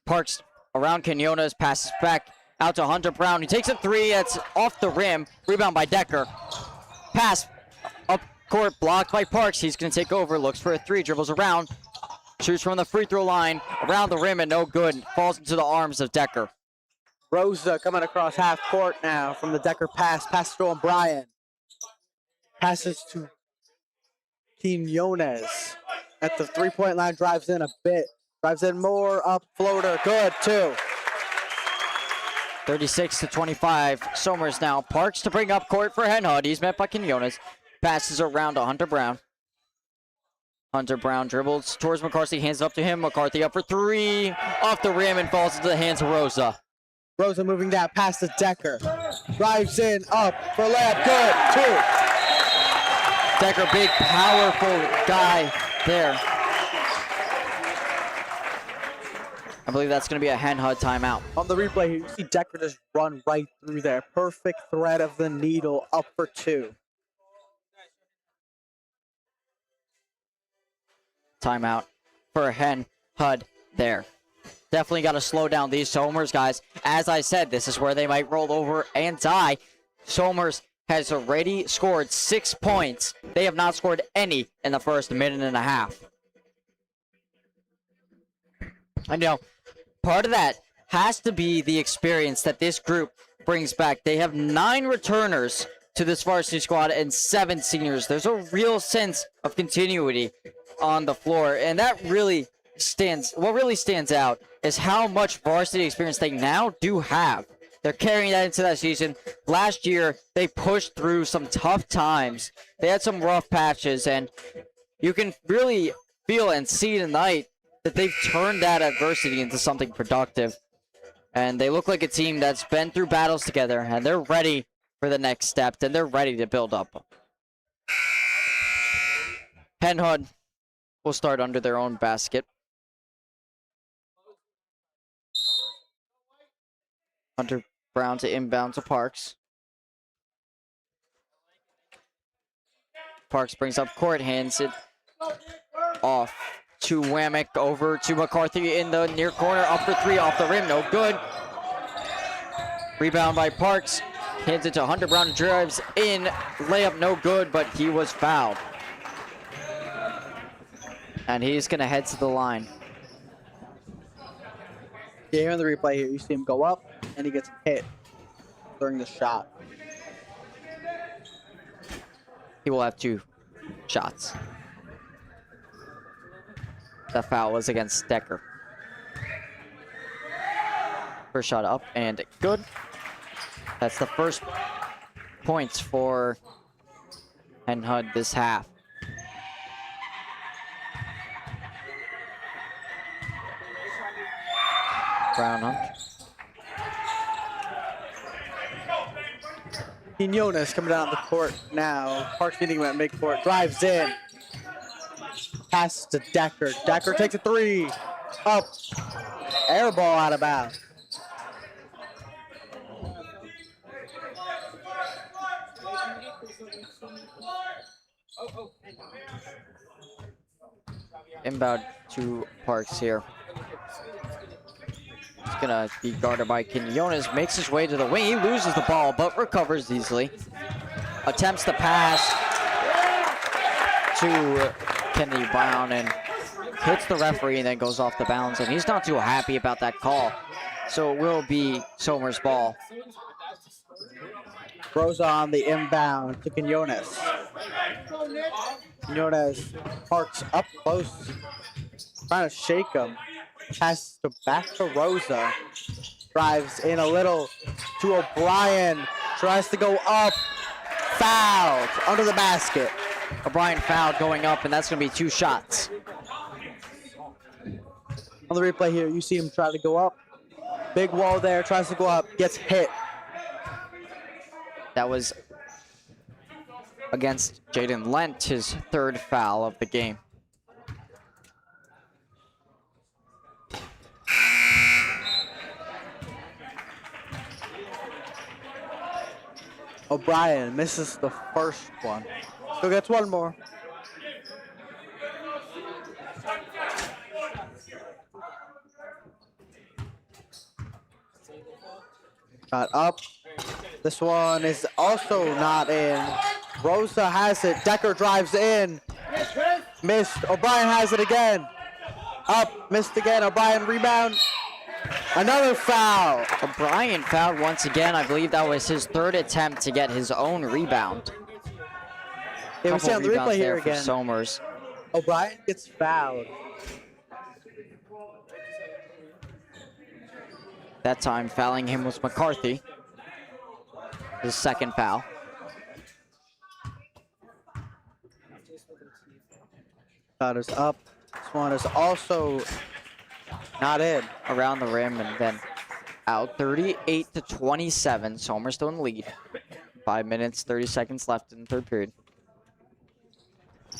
Parks around Quinones. Passes back out to Hunter Brown. He takes a 3. That's off the rim. Rebound by Decker. Pass up court. Blocked by Parks. He's going to take over. Looks for a 3. Dribbles around. Shoots from the free throw line. Around the rim and no good. Falls into the arms of Decker. Rosa coming across half court now from the Decker pass. Passes to O'Brien. Passes to Quinones. At the 3-point line, drives in a bit. Drives in more, up floater, good too. 36-25, Somers now. Parks to bring up court for HenHud. He's met by Quinones. Passes around to Hunter Brown. Hunter Brown dribbles towards McCarthy, hands it up to him. McCarthy up for 3, off the rim and falls into the hands of Rosa. Rosa moving down, past to Decker. Drives in, up for layup, good too. Decker, big, powerful guy there. I believe that's going to be a HenHud timeout. On the replay, you see Decker just run right through there. Perfect thread of the needle, up for 2. Timeout for HenHud there. Definitely got to slow down these Somers guys. As I said, this is where they might roll over and die. Somers has already scored 6 points. They have not scored any in the first minute and a half. I know part of that has to be the experience that this group brings back. They have 9 returners to this varsity squad and 7 seniors. There's a real sense of continuity on the floor, and that really stands out is how much varsity experience they now do have. They're carrying that into that season. Last year, they pushed through some tough times. They had some rough patches, and you can really feel and see tonight that they've turned that adversity into something productive. And they look like a team that's been through battles together, and they're ready for the next step, and they're ready to build up. HenHud will start under their own basket. Hunter Brown to inbound to Parks. Parks brings up court, hands it off to Wamick, over to McCarthy in the near corner, up for three, off the rim, no good. Rebound by Parks, hands it to Hunter Brown, drives in, layup no good, but he was fouled. And he's gonna head to the line. Yeah, here in the replay here, you see him go up, and he gets hit during the shot. He will have 2 shots. The foul was against Decker. First shot up and good. That's the first points for HenHud this half. Brown Hunt. Quinones coming down the court now. Parks meeting him at midcourt. Drives in. Passes to Decker. Decker takes a 3. Up. Air ball out of bounds. Inbound to Parks here. It's gonna be guarded by Quinones. Makes his way to the wing. He loses the ball, but recovers easily. Attempts the pass to Kennedy Brown and hits the referee and then goes off the bounds. And he's not too happy about that call. So it will be Somers' ball. Rosa on the inbound to Quinones. Quinones Parks up close. Trying to shake him. Passes to back to Rosa. Drives in a little to O'Brien. Tries to go up. Fouled under the basket. O'Brien fouled going up, and that's going to be 2 shots. On the replay here, you see him try to go up. Big wall there, tries to go up, gets hit. That was against Jaden Lent, his 3rd foul of the game. O'Brien misses the first one. Still gets one more. Shot up. This one is also not in. Rosa has it. Decker drives in. Missed. O'Brien has it again. Up. Missed again. O'Brien rebound. Another foul. O'Brien fouled once again. I believe that was his 3rd attempt to get his own rebound. Yeah, we see on the replay here for again. Somers. O'Brien gets fouled. That time fouling him was McCarthy. His 2nd foul. Shot is up. This one is also not in. Around the rim and then out. 38-27. Somers still in the lead. 5 minutes, 30 seconds left in the 3rd period.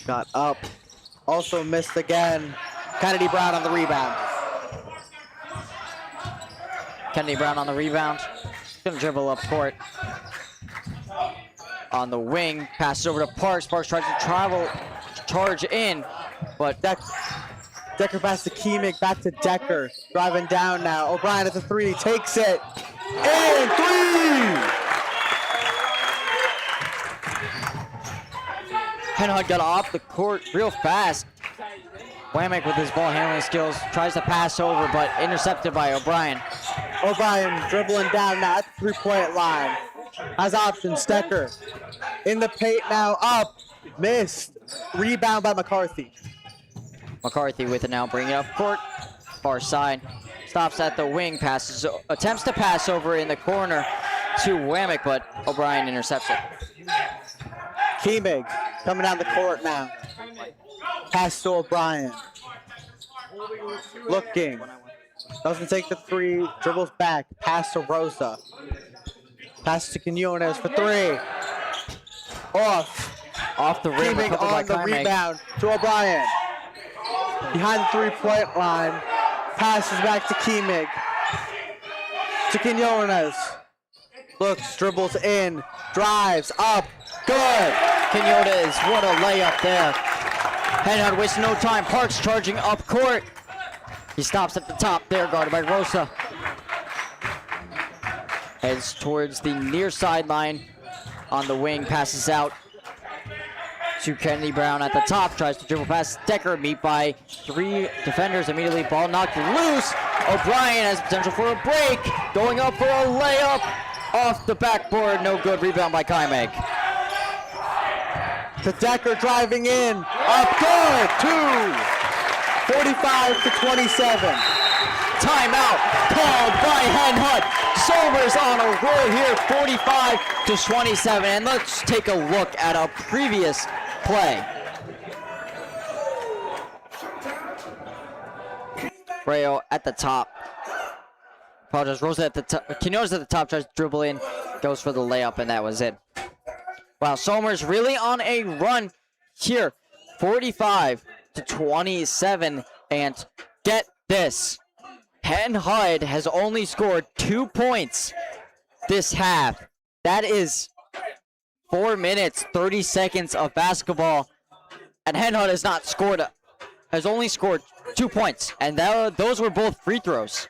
Shot up. Also missed again. Kennedy Brown on the rebound. Kennedy Brown on the rebound. Gonna dribble up court. On the wing. Passes over to Parks. Parks tries to charge in. But Decker pass to Kiemig, back to Decker. Driving down now. O'Brien at the 3, takes it. And 3! HenHud got off the court real fast. Wamick with his ball handling skills tries to pass over, but intercepted by O'Brien. O'Brien dribbling down now at the 3-point line. Has options. Decker in the paint now. Up. Missed. Rebound by McCarthy. McCarthy with it now, bringing it up court. Far side. Stops at the wing, passes, attempts to pass over in the corner to Wamick, but O'Brien intercepts it. Kiemig coming down the court now. Pass to O'Brien. Looking. Doesn't take the three. Dribbles back. Pass to Rosa. Pass to Quinones for three. Off the rim. Teaming on the Kaimeg. rebound to O'Brien. Behind the three-point line. Passes back to Kaimeg. To Quinones. Looks, dribbles in. Drives up. Good. Quinones, what a layup there. HenHud wastes no time. Parks charging up court. He stops at the top there, guarded by Rosa. Heads towards the near sideline on the wing, passes out to Kennedy Brown at the top, tries to dribble past Decker, meet by three defenders, immediately ball knocked loose. O'Brien has potential for a break, going up for a layup off the backboard, no good, rebound by Kaimeg. To Decker driving in, up good, 45 to 27. Timeout called by HenHud. Somers on a roll here, 45 to 27. And let's take a look at a previous play. Rayo at the top. Apologize, Rosa at the top. Quinones at the top, tries to dribble in, goes for the layup, and that was it. Wow, Somers really on a run here. 45 to 27. And get this. HenHud has only scored 2 points this half. That is 4 minutes, 30 seconds of basketball. And HenHud has only scored 2 points. And those were both free throws.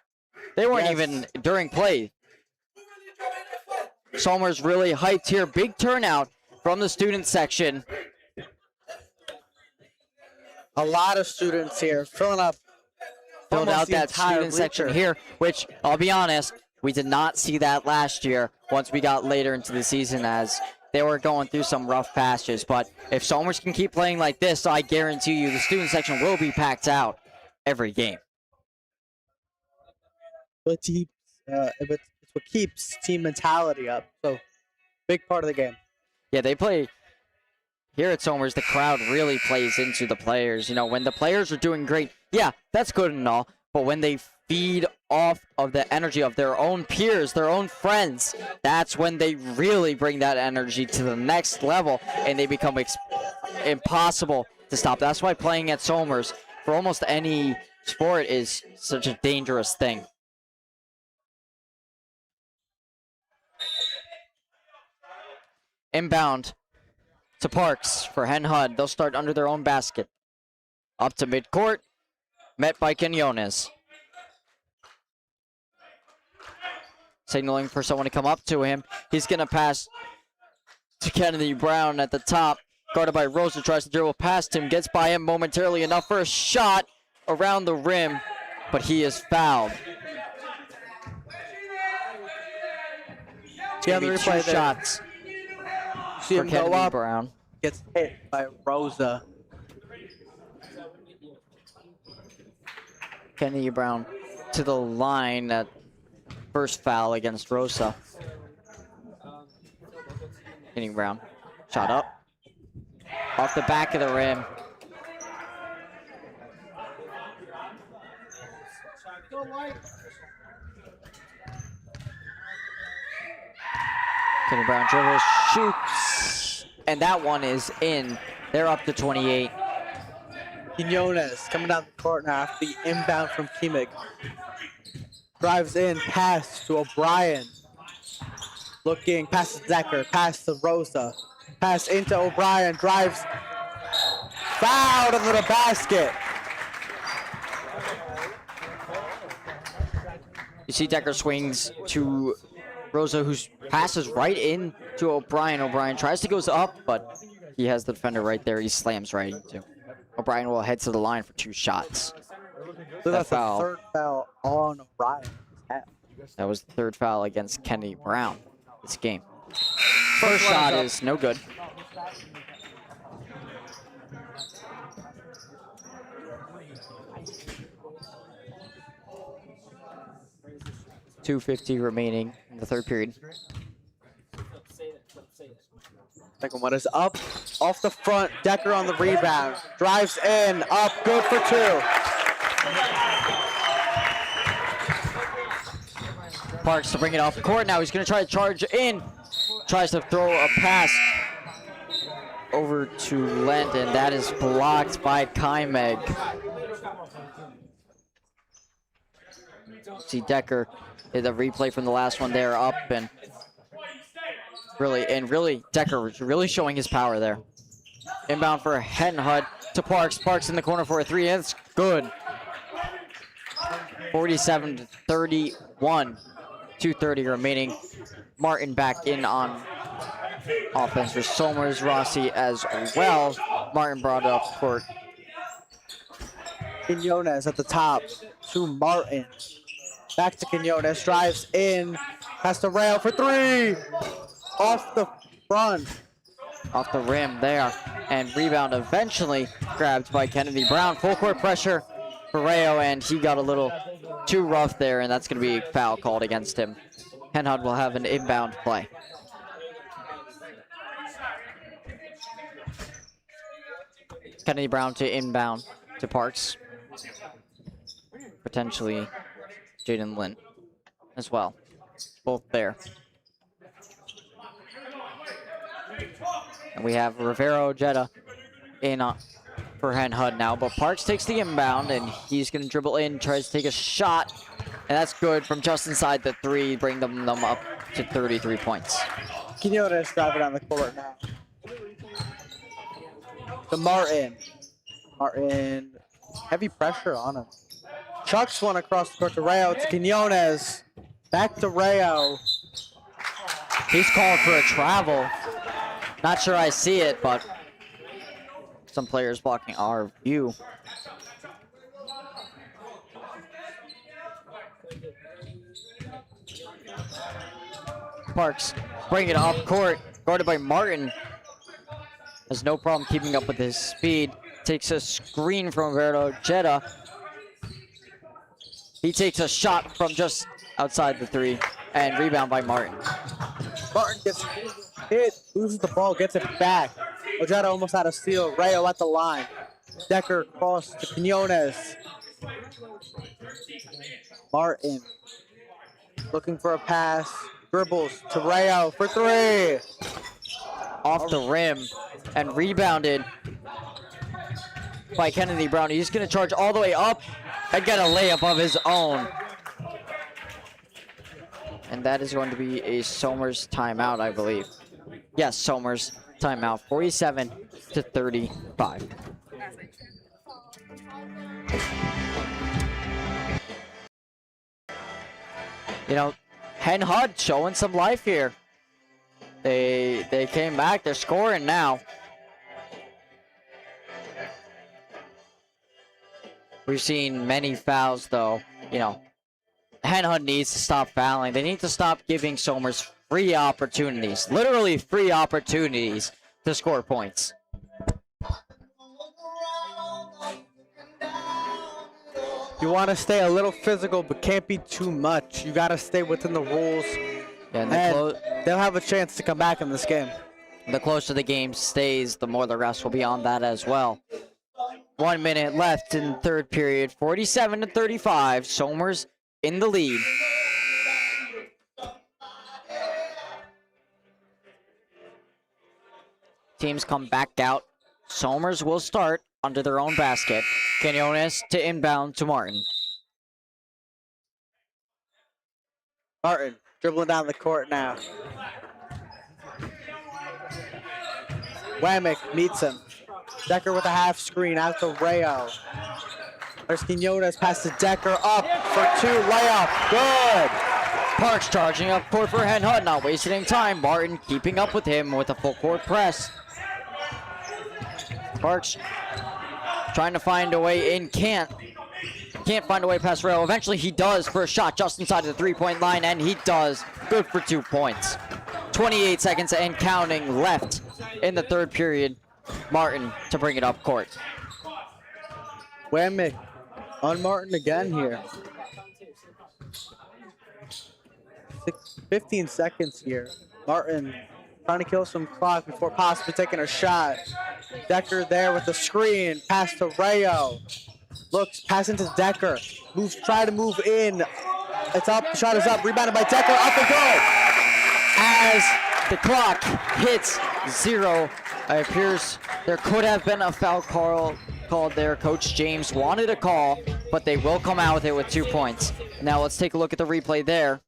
They weren't even during play. Somers really hyped here. Big turnout from the student section. A lot of students here filling out that student section here, which I'll be honest, we did not see that last year once we got later into the season, as they were going through some rough patches. But if Somers can keep playing like this, I guarantee you the student section will be packed out every game. It's what keeps team mentality up. So, big part of the game. Yeah, they play. Here at Somers, the crowd really plays into the players. You know, when the players are doing great, yeah, that's good and all. But when they feed off of the energy of their own peers, their own friends, that's when they really bring that energy to the next level, and they become impossible to stop. That's why playing at Somers for almost any sport is such a dangerous thing. Inbound to Parks for HenHud. They'll start under their own basket. Up to midcourt. Met by Quinones. Signaling for someone to come up to him. He's going to pass to Kennedy Brown at the top. Guarded by Rosa. Tries to dribble past him. Gets by him momentarily enough for a shot around the rim. But he is fouled. See on the replay there. Shots. See him go up. Brown gets hit by Rosa. Kennedy Brown to the line. That first foul against Rosa. Kennedy Brown. Shot up. Off the back of the rim. Kennedy Brown dribbles, shoots, and that one is in. They're up to 28. Quinones coming down the court now after the inbound from Kaimeg. Drives in, pass to O'Brien. Looking, pass to Decker, pass to Rosa. Pass into O'Brien, drives. Fouled under the basket. You see Decker swings to Rosa, who passes right in to O'Brien. O'Brien tries to go up, but he has the defender right there. He slams right into. O'Brien will head to the line for 2 shots. So that's the third foul on O'Brien. That was the 3rd foul against Kennedy Brown this game. First shot is no good. .250 remaining in the 3rd period. Second one is up, off the front. Decker on the rebound. Drives in, up, good for 2. Parks to bring it off the court now. He's going to try to charge in. Tries to throw a pass over to Lent, and that is blocked by Kymeg. See Decker did the replay from the last one there, up and really Decker really showing his power there. Inbound for HenHud to Parks. Parks in the corner for a 3, and it's good. 47-31. 2:30 remaining. Martin back in on offense for Somers. Rossi as well. Martin brought it up court. Quinones at the top to Martin. Back to Quinones. Drives in. Has to rail for 3. Off the front. Off the rim there. And rebound eventually grabbed by Kennedy Brown. Full court pressure for Rayo, and he got a little too rough there, and that's going to be a foul called against him. HenHud will have an inbound play. Kennedy Brown to inbound to Parks. Potentially Jaden Lint as well. Both there. And we have Rivero Jetta in for HenHud now, but Parks takes the inbound, and he's going to dribble in, tries to take a shot, and that's good from just inside the 3, bring them up to 33 points. Quinones driving down the court now. To Martin. Martin, heavy pressure on him. Chucks one across the court to Rayo, to Quinones. Back to Rayo. He's called for a travel. Not sure I see it, but some players blocking our view. Parks bring it up court, guarded by Martin. Has no problem keeping up with his speed. Takes a screen from Roberto Jetta. He takes a shot from just outside the 3, and rebound by Martin. Martin gets hit, loses the ball, gets it back. Ojeda almost had a steal. Rayo at the line. Decker across to Quinones. Martin looking for a pass. Dribbles to Rayo for 3. Off the rim and rebounded by Kennedy Brown. He's going to charge all the way up and get a layup of his own. And that is going to be a Somers timeout, I believe. Yes, Somers timeout. 47-35. You know, HenHud showing some life here. They came back. They're scoring now. We've seen many fouls, though. You know, HenHud needs to stop fouling. They need to stop giving Somers free opportunities, literally free opportunities to score points. You want to stay a little physical, but can't be too much. You got to stay within the rules. Yeah, and they'll have a chance to come back in this game. The closer the game stays, the more the rest will be on that as well. 1 minute left in third period. 47-35. Somers in the lead. Teams come back out. Somers will start under their own basket. Quinones to inbound to Martin. Martin dribbling down the court now. Wamick meets him. Decker with a half screen out to Rayo. There's Quinones pass to Decker, up for 2, layup, good. Parks charging up court for HenHud, not wasting any time. Martin keeping up with him with a full court press. Parks trying to find a way in, can't find a way past Rayo. Eventually he does for a shot just inside of the 3-point line, and he does. Good for 2 points. 28 seconds and counting left in the third period. Martin to bring it up court. Wamick on Martin again here. 15 seconds here. Martin trying to kill some clock before possibly taking a shot. Decker there with the screen. Pass to Rayo. Looks, pass into Decker. Moves, try to move in. It's up, the shot is up, rebounded by Decker, up and go! As the clock hits 0, it appears there could have been a foul called there. Coach James wanted a call, but they will come out with it with 2 points. Now let's take a look at the replay there.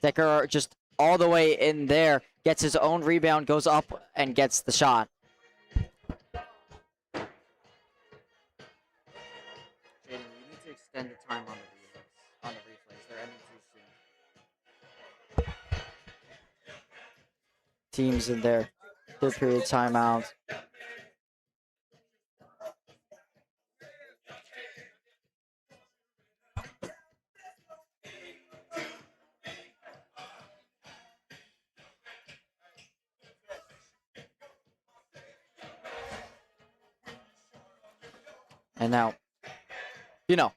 Decker just all the way in there, gets his own rebound, goes up and gets the shot. Jaden, you need to extend the time on the replays. They're ending too soon. Teams in their third period timeout. And now, you know,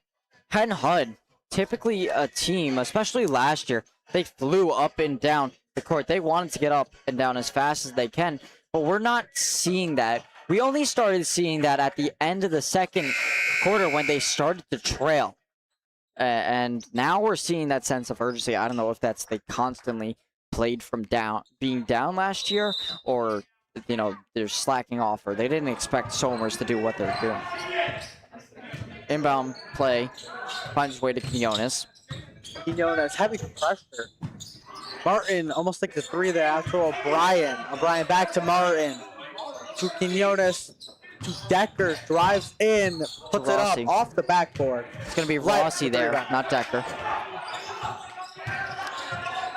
HenHud, typically a team, especially last year, they flew up and down the court. They wanted to get up and down as fast as they can, but we're not seeing that. We only started seeing that at the end of the second quarter when they started to trail. And now we're seeing that sense of urgency. I don't know if that's they constantly played from being down last year, or, you know, they're slacking off, or they didn't expect Somers to do what they're doing. Inbound play finds his way to Quinones. Quinones heavy pressure. Martin almost like the 3 there after O'Brien. O'Brien back to Martin. To Quinones. To Decker. Drives in. Puts it up off the backboard. It's going to be Rossi there, not Decker.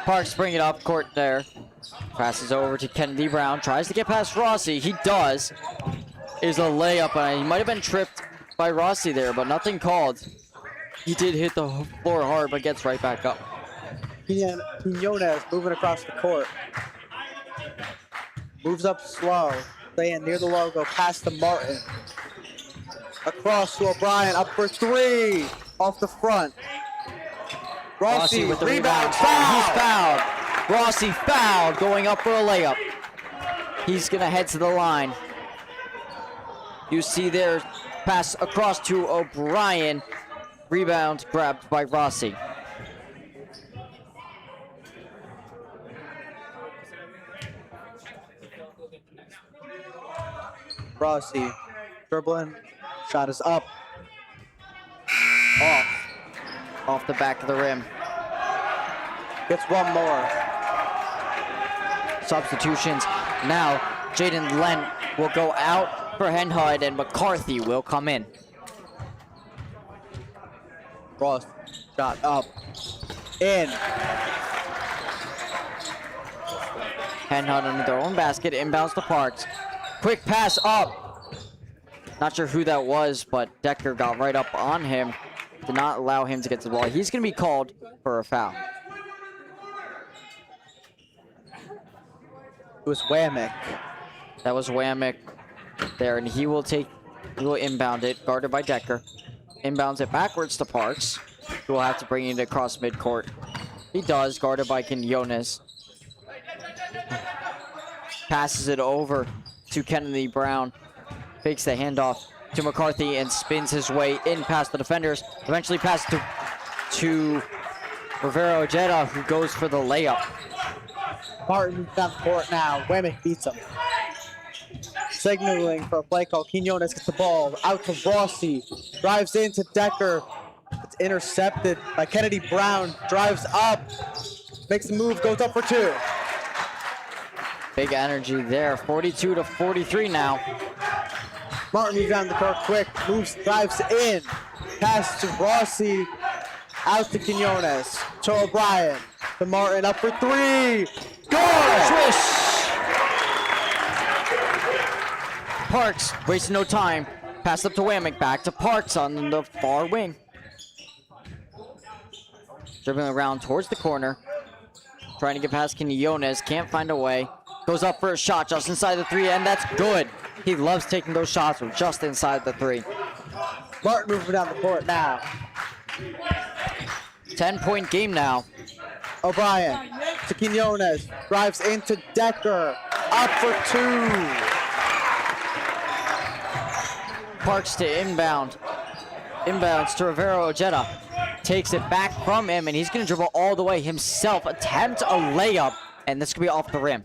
Parks bring it up court there. Passes over to Kennedy Brown. Tries to get past Rossi. He does. Is a layup. And he might have been tripped by Rossi there, but nothing called. He did hit the floor hard, but gets right back up. Quinones moving across the court. Moves up slow. Staying near the logo. Pass to Martin. Across to O'Brien. Up for 3. Off the front. Rossi with the rebound. He's fouled. Rossi fouled, going up for a layup. He's going to head to the line. You see there, pass across to O'Brien. Rebound grabbed by Rossi. Rossi dribbling. Shot is up. Off the back of the rim. Gets one more. Substitutions. Now, Jaden Lent will go out for HenHud, and McCarthy will come in. Ross, shot up. In. HenHud under their own basket, inbounds to Parks. Quick pass up. Not sure who that was, but Decker got right up on him. Did not allow him to get to the ball. He's going to be called for a foul. It was Wamick. That was Wamick there, and he will inbound it, guarded by Decker. Inbounds it backwards to Parks, who will have to bring it across midcourt. He does, guarded by Quinones. Passes it over to Kennedy Brown. Fakes the handoff to McCarthy and spins his way in past the defenders. Eventually passes to Rivera Ojeda, who goes for the layup. Martin down the court now. Wamick beats him. Signaling for a play call. Quinones gets the ball out to Rossi. Drives into Decker. It's intercepted by Kennedy Brown. Drives up. Makes the move. Goes up for 2. Big energy there. 42-43 now. Martin moves down the court quick. Moves, drives in. Pass to Rossi. Out to Quinones. To O'Brien. To Martin. Up for 3. Good! Swish! Parks, wasting no time. Pass up to Wamick, back to Parks on the far wing. Dribbling around towards the corner. Trying to get past Quinones, can't find a way. Goes up for a shot just inside the 3, and that's good. He loves taking those shots from just inside the 3. Martin moving down the court now. 10-point game now. O'Brien to Quinones. Drives into Decker. Up for 2. Parks to inbound. Inbounds to Rivero Ojeda. Takes it back from him, and he's going to dribble all the way himself. Attempt a layup, and this could be off the rim.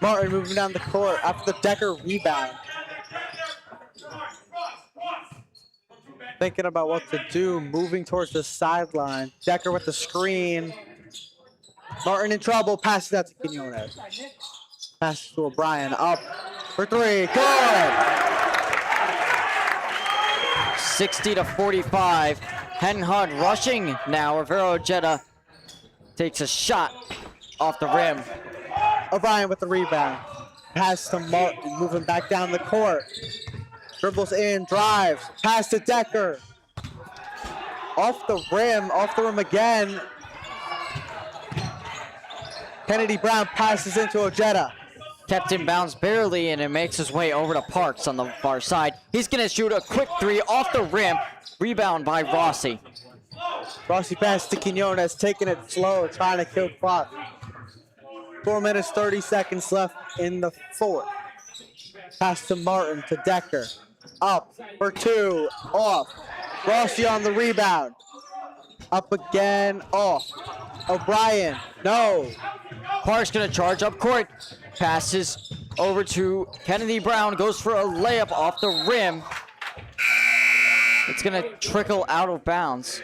Martin moving down the court after the Decker rebound. Thinking about what to do, moving towards the sideline. Decker with the screen. Martin in trouble, passes out to Quinones. Passes to O'Brien, up for 3, good! 60-45. HenHud rushing now. Rivero Ojeda takes a shot off the rim. O'Brien with the rebound. Pass to Martin, moving back down the court. Dribbles in, drives, pass to Decker. Off the rim again. Kennedy Brown passes into Ojeda. Kept in bounds barely, and it makes his way over to Parks on the far side. He's going to shoot a quick 3 off the rim. Rebound by Rossi. Rossi pass to Quinones, taking it slow, trying to kill clock. 4 minutes, 30 seconds left in the fourth. Pass to Martin, to Decker. Up for 2, off. Rossi on the rebound. Up again, off. O'Brien, no. Parks going to charge up court. Passes over to Kennedy Brown. Goes for a layup off the rim. It's going to trickle out of bounds.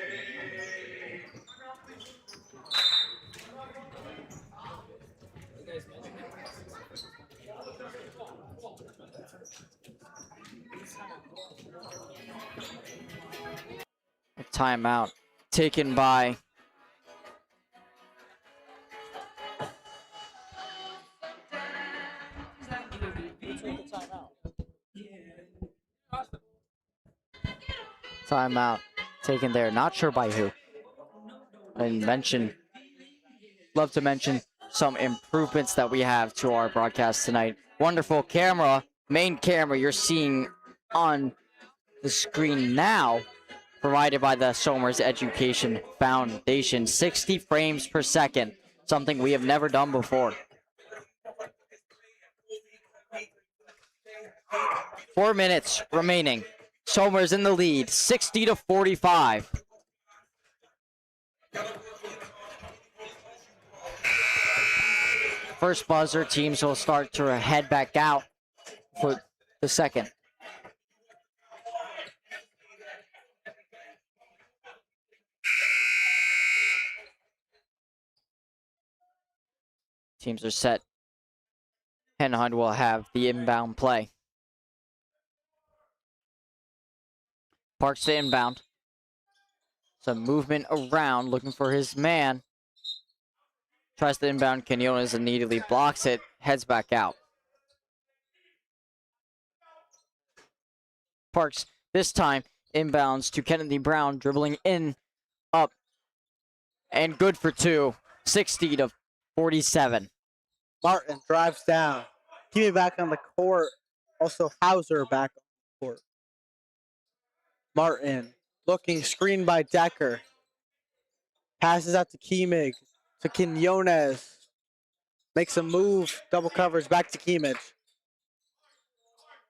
A timeout taken by timeout taken there. Not sure by who. Love to mention some improvements that we have to our broadcast tonight. Wonderful camera, main camera you're seeing on the screen now, provided by the Somers Education Foundation. 60 frames per second, something we have never done before. 4 minutes remaining. Somers in the lead, 60-45. First buzzer, teams will start to head back out for the second. Teams are set. HenHud will have the inbound play. Parks to inbound. Some movement around, looking for his man. Tries to inbound Quinones, immediately blocks it, heads back out. Parks, this time, inbounds to Kennedy Brown, dribbling in, up, and good for 2. 60-47. Martin drives down. Keep it back on the court. Also, Hauser back on the court. Martin looking, screened by Decker. Passes out to Kimmig, to Quinones. Makes a move, double covers, back to Kimmig.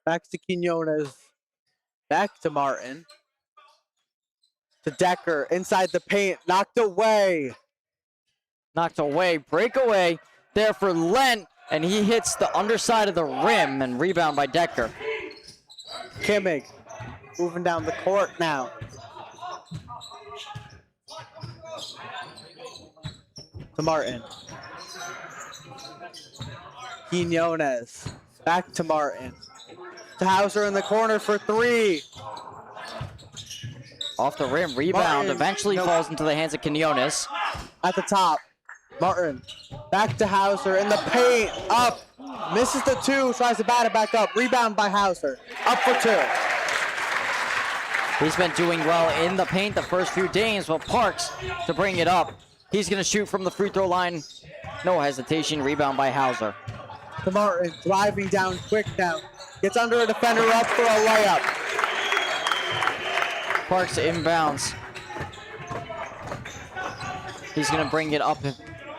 Back to Quinones. Back to Martin. To Decker, inside the paint, knocked away. Knocked away, breakaway there for Lent, and he hits the underside of the rim, and rebound by Decker. Kimmig moving down the court now. To Martin. Quinones. Back to Martin. To Hauser in the corner for 3. Off the rim, rebound, Martin, eventually falls into the hands of Quinones. At the top. Martin. Back to Hauser in the paint. Up. Misses the 2. Tries to bat it back up. Rebound by Hauser. Up for 2. He's been doing well in the paint the first few games, but Parks to bring it up. He's going to shoot from the free throw line. No hesitation. Rebound by Hauser. To Martin. Driving down quick now. Gets under a defender, up for a layup. Parks inbounds. He's going to bring it up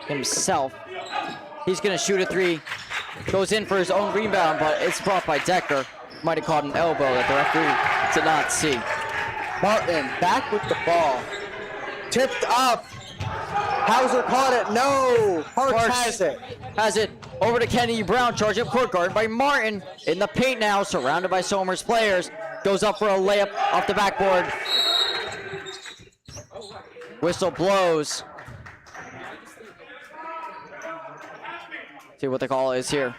himself. He's gonna shoot a three. Goes in for his own rebound, but it's blocked by Decker. Might have caught an elbow that the referee did not see. Martin back with the ball. Tipped up. Hauser caught it. No. Parks has it. Has it over to Kenny Brown. Charge up court guard by Martin. In the paint now, surrounded by Somers players. Goes up for a layup off the backboard. Whistle blows. See what the call is here.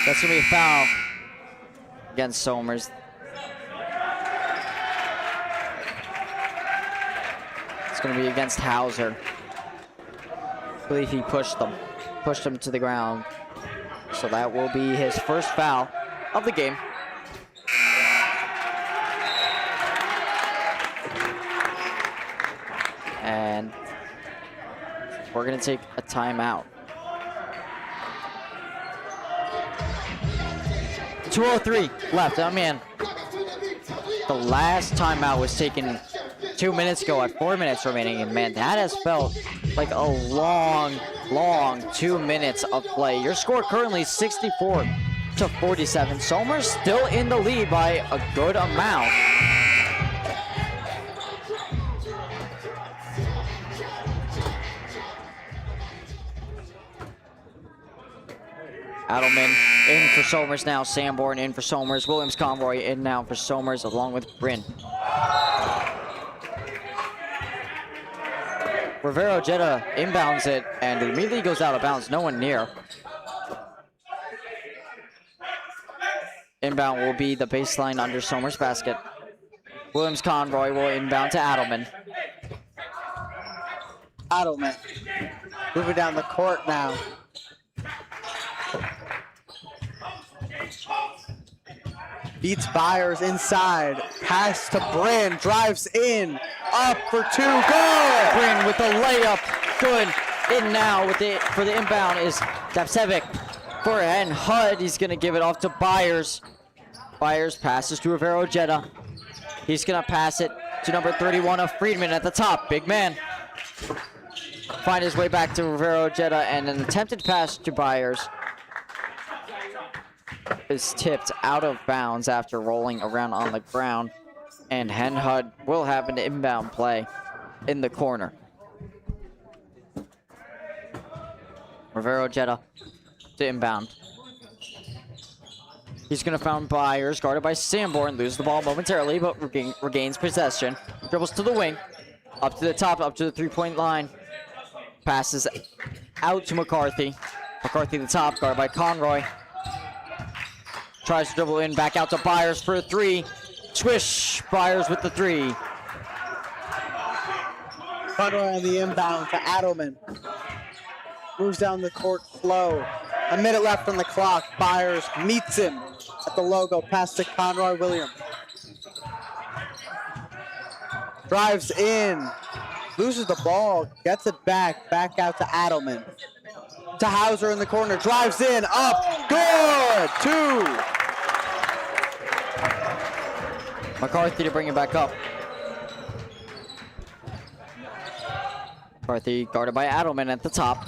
That's gonna be a foul against Somers. It's gonna be against Hauser. I believe he pushed him to the ground. So that will be his first foul of the game. And we're gonna take a timeout. 2:03 left. Oh man, the last timeout was taken 2 minutes ago at 4 minutes remaining, and man, that has felt like a long 2 minutes of play. Your score currently 64-47. Somers still in the lead by a good amount. Adelman in for Somers now. Sanborn in for Somers. Williams Conroy in now for Somers along with Bryn. Rivero Jetta inbounds it and it immediately goes out of bounds. No one near. Inbound will be the baseline under Somers basket. Williams Conroy will inbound to Adelman. Adelman moving down the court now. Beats Byers inside. Pass to Bryn. Drives in. Up for two. Good! Bryn with the layup. Good. In now with it for the inbound is Dapsevic. For HenHud, he's going to give it off to Byers. Byers passes to Rivero Jetta. He's going to pass it to number 31 of Friedman at the top. Big man. Find his way back to Rivero Jetta and an attempted pass to Byers is tipped out of bounds after rolling around on the ground, and HenHud will have an inbound play in the corner. Rivero Jetta to inbound. He's going to found Byers, guarded by Sanborn, loses the ball momentarily, but regains possession. Dribbles to the wing, up to the top, up to the three-point line. Passes out to McCarthy. McCarthy the top, guarded by Conroy. Tries to dribble in, back out to Byers for a three. Swish, Byers with the three. Conroy on the inbound to Adelman. Moves down the court slow. A minute left on the clock. Byers meets him at the logo. Pass to Conroy Williams. Drives in. Loses the ball. Gets it back. Back out to Adelman. To Hauser in the corner. Drives in. Up. Good. Two. McCarthy to bring it back up. McCarthy guarded by Adelman at the top.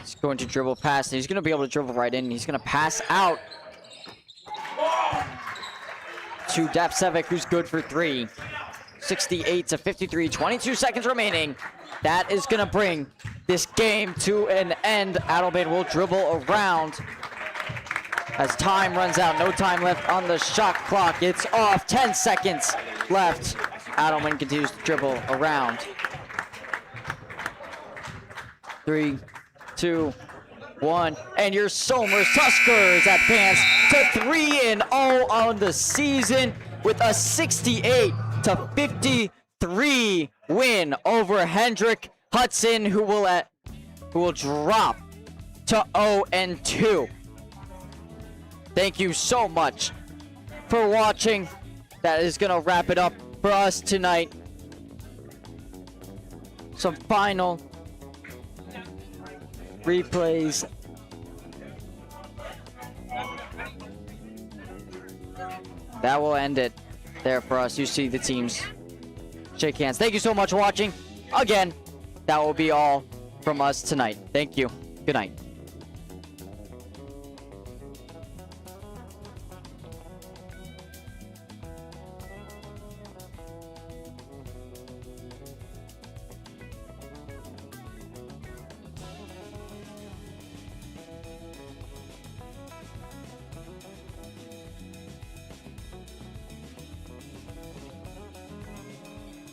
He's going to dribble past. He's going to be able to dribble right in. He's going to pass out to Dapsevic, who's good for three. 68-53, 22 seconds remaining. That is going to bring this game to an end. Adelman will dribble around as time runs out. No time left on the shot clock. It's off. 10 seconds left. Adelman continues to dribble around. 3, 2, 1, and your Somers Tuskers advance to 3-0 on the season with a 68-53 win over Hendrick. Hudson, who will drop to 0-2. Thank you so much for watching. That is gonna wrap it up for us tonight. Some final replays. That will end it there for us. You see the teams shake hands. Thank you so much for watching. again, that will be all from us tonight. Thank you. Good night.